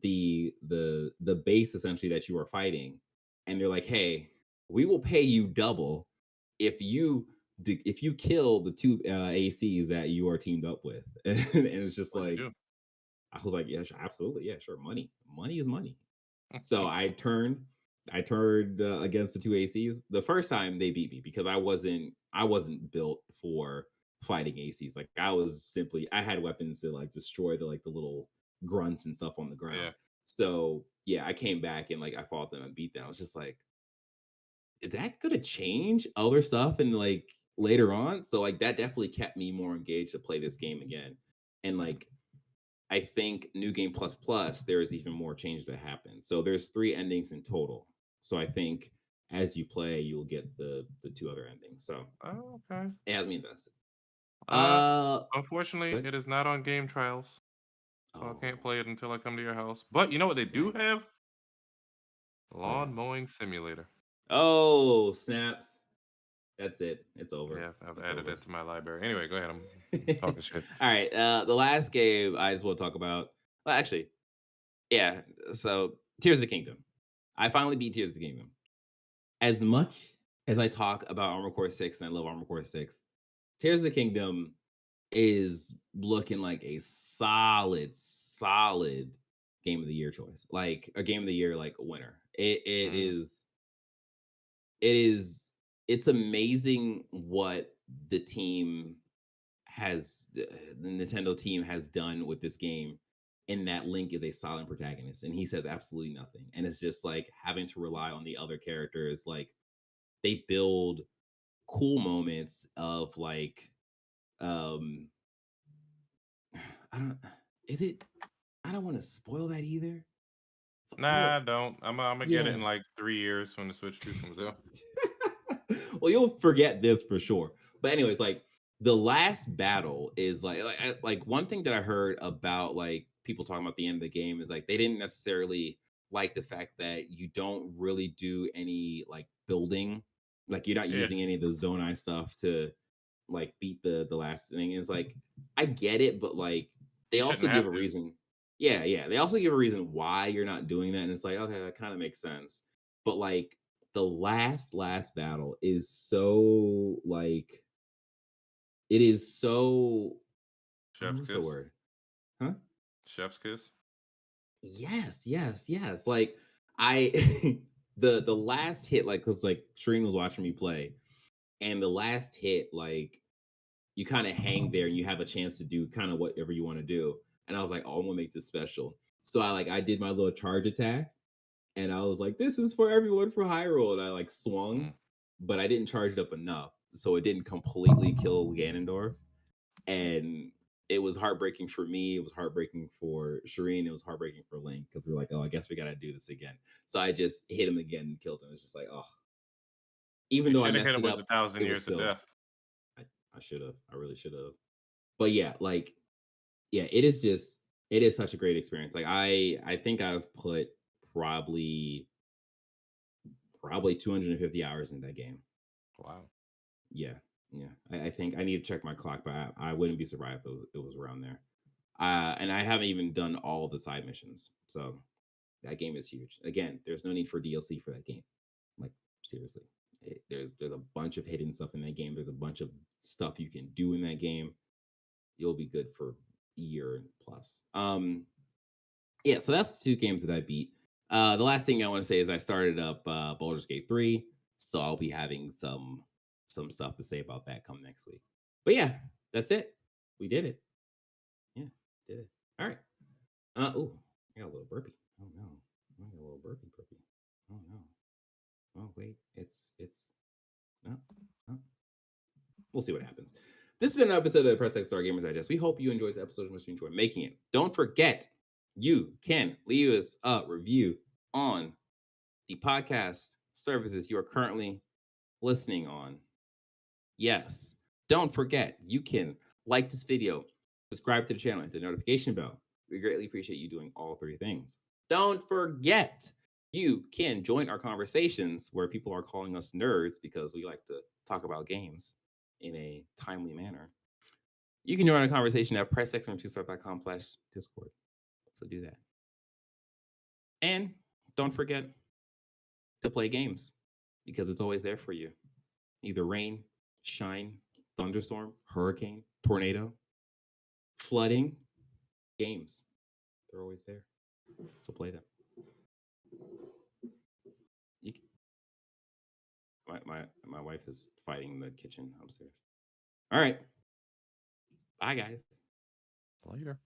Speaker 1: the base essentially that you are fighting, and they're like, hey, we will pay you double if you kill the two ACs that you are teamed up with. And it's just
Speaker 2: What'd
Speaker 1: like
Speaker 2: you do?
Speaker 1: I was like, yeah, absolutely, yeah, sure. Money is money. So I turned against the two ACs. The first time they beat me because I wasn't built for fighting ACs. Like I had weapons to like destroy the little grunts and stuff on the ground.
Speaker 2: Yeah.
Speaker 1: So yeah, I came back and like I fought them and beat them. I was just like, is that gonna change other stuff and like later on? So like that definitely kept me more engaged to play this game again. And like I think New Game Plus Plus, there's even more changes that happen. So there's three endings in total. So I think as you play, you'll get the two other endings. So
Speaker 2: Oh, okay.
Speaker 1: it has me invested.
Speaker 2: Uh,
Speaker 1: Uh,
Speaker 2: Unfortunately,
Speaker 1: but
Speaker 2: it is not on Game Trials, so I can't
Speaker 1: oh
Speaker 2: play it until I come to your house. But you know what they do
Speaker 1: dang,
Speaker 2: have?
Speaker 1: what is that?
Speaker 2: Lawn mowing simulator.
Speaker 1: Oh snaps! That's it. It's over.
Speaker 2: Yeah, I've
Speaker 1: It's
Speaker 2: added
Speaker 1: over.
Speaker 2: it to my library. Anyway, go ahead. I'm
Speaker 1: All
Speaker 2: talking shit.
Speaker 1: right. The last game I just want to talk about. Well, actually, yeah. So Tears of the Kingdom. I finally beat Tears of the Kingdom. As much as I talk about Armor Core 6 and I love Armor Core 6, Tears of the Kingdom is looking like a solid game of the year choice. Like a game of the year like winner.
Speaker 2: Mm,
Speaker 1: It is it's amazing what the team the Nintendo team has done with this game. And that Link is a silent protagonist and he says absolutely nothing. And it's just like having to rely on the other characters. Like they build cool moments of like um I don't is it I don't want to spoil that either.
Speaker 2: nah,
Speaker 1: Well,
Speaker 2: I don't. I'm gonna get it
Speaker 1: yeah.
Speaker 2: in like 3 years when the Switch 2 comes out.
Speaker 1: Well, you'll forget this for sure. But anyways, like the last battle is like one thing that I heard about like people talking about the end of the game is like they didn't necessarily like the fact that you don't really do any like building, like you're not
Speaker 2: Yeah,
Speaker 1: using any of the Zonai stuff to like beat the last thing. It's like I get it, but like they
Speaker 2: you
Speaker 1: also
Speaker 2: shouldn't
Speaker 1: give
Speaker 2: have
Speaker 1: a
Speaker 2: to.
Speaker 1: reason. Yeah, yeah. They also give a reason why you're not doing that, and it's like okay, that kind of makes sense. But like the last battle is so like it is so
Speaker 2: Chef's
Speaker 1: what's the
Speaker 2: kiss.
Speaker 1: word? Huh?
Speaker 2: Chef's kiss.
Speaker 1: Yes. Like I the last hit, like because like Shreen was watching me play, and the last hit, like you kind of hang there and you have a chance to do kind of whatever you want to do. And I was like, oh, I'm gonna make this special. So I did my little charge attack and I was like, this is for everyone for Hyrule. And I like swung,
Speaker 2: Mm.
Speaker 1: but I didn't charge it up enough. So it didn't completely kill Ganondorf. And it was heartbreaking for me. It was heartbreaking for Shireen. It was heartbreaking for Link because we are like, oh, I guess we gotta do this again. So I just hit him again and killed him. It's just like, oh, even
Speaker 2: You
Speaker 1: though I
Speaker 2: should have hit
Speaker 1: messed
Speaker 2: him
Speaker 1: it
Speaker 2: with the
Speaker 1: up,
Speaker 2: thousand
Speaker 1: it was
Speaker 2: years of
Speaker 1: still
Speaker 2: death.
Speaker 1: I, I should have. I really should have. But yeah, like yeah, it is such a great experience. Like I think I've put probably probably 250 hours in that game.
Speaker 2: Wow.
Speaker 1: Yeah, yeah. I think I need to check my clock, but I wouldn't be surprised if it was around there. And I haven't even done all the side missions, so that game is huge. Again, there's no need for DLC for that game. Like seriously, there's a bunch of hidden stuff in that game. There's a bunch of stuff you can do in that game. You'll be good for a year plus. Yeah, so that's the two games that I beat. The last thing I want to say is I started up Baldur's Gate 3, so I'll be having some stuff to say about that come next week. But yeah, that's it. We did it. Yeah, did it. All right. Oh, I got a little burpee. Oh no, I got a little burpee. Oh no. Oh wait, it's no. Oh. We'll see what happens. This has been an episode of the Press X Star Gamers Digest. We hope you enjoyed this episode as much as you enjoyed making it. Don't forget, you can leave us a review on the podcast services you are currently listening on. Yes. Don't forget, you can like this video, subscribe to the channel, hit the notification bell. We greatly appreciate you doing all three things. Don't forget, you can join our conversations where people are calling us nerds because we like to talk about games in a timely manner. You can join our conversation at pressxm2start.com/discord. So do that. And don't forget to play games because it's always there for you. Either rain, shine, thunderstorm, hurricane, tornado, flooding, games. They're always there. So play them. You can... My wife is fighting in the kitchen upstairs. All right. Bye, guys.
Speaker 3: Later.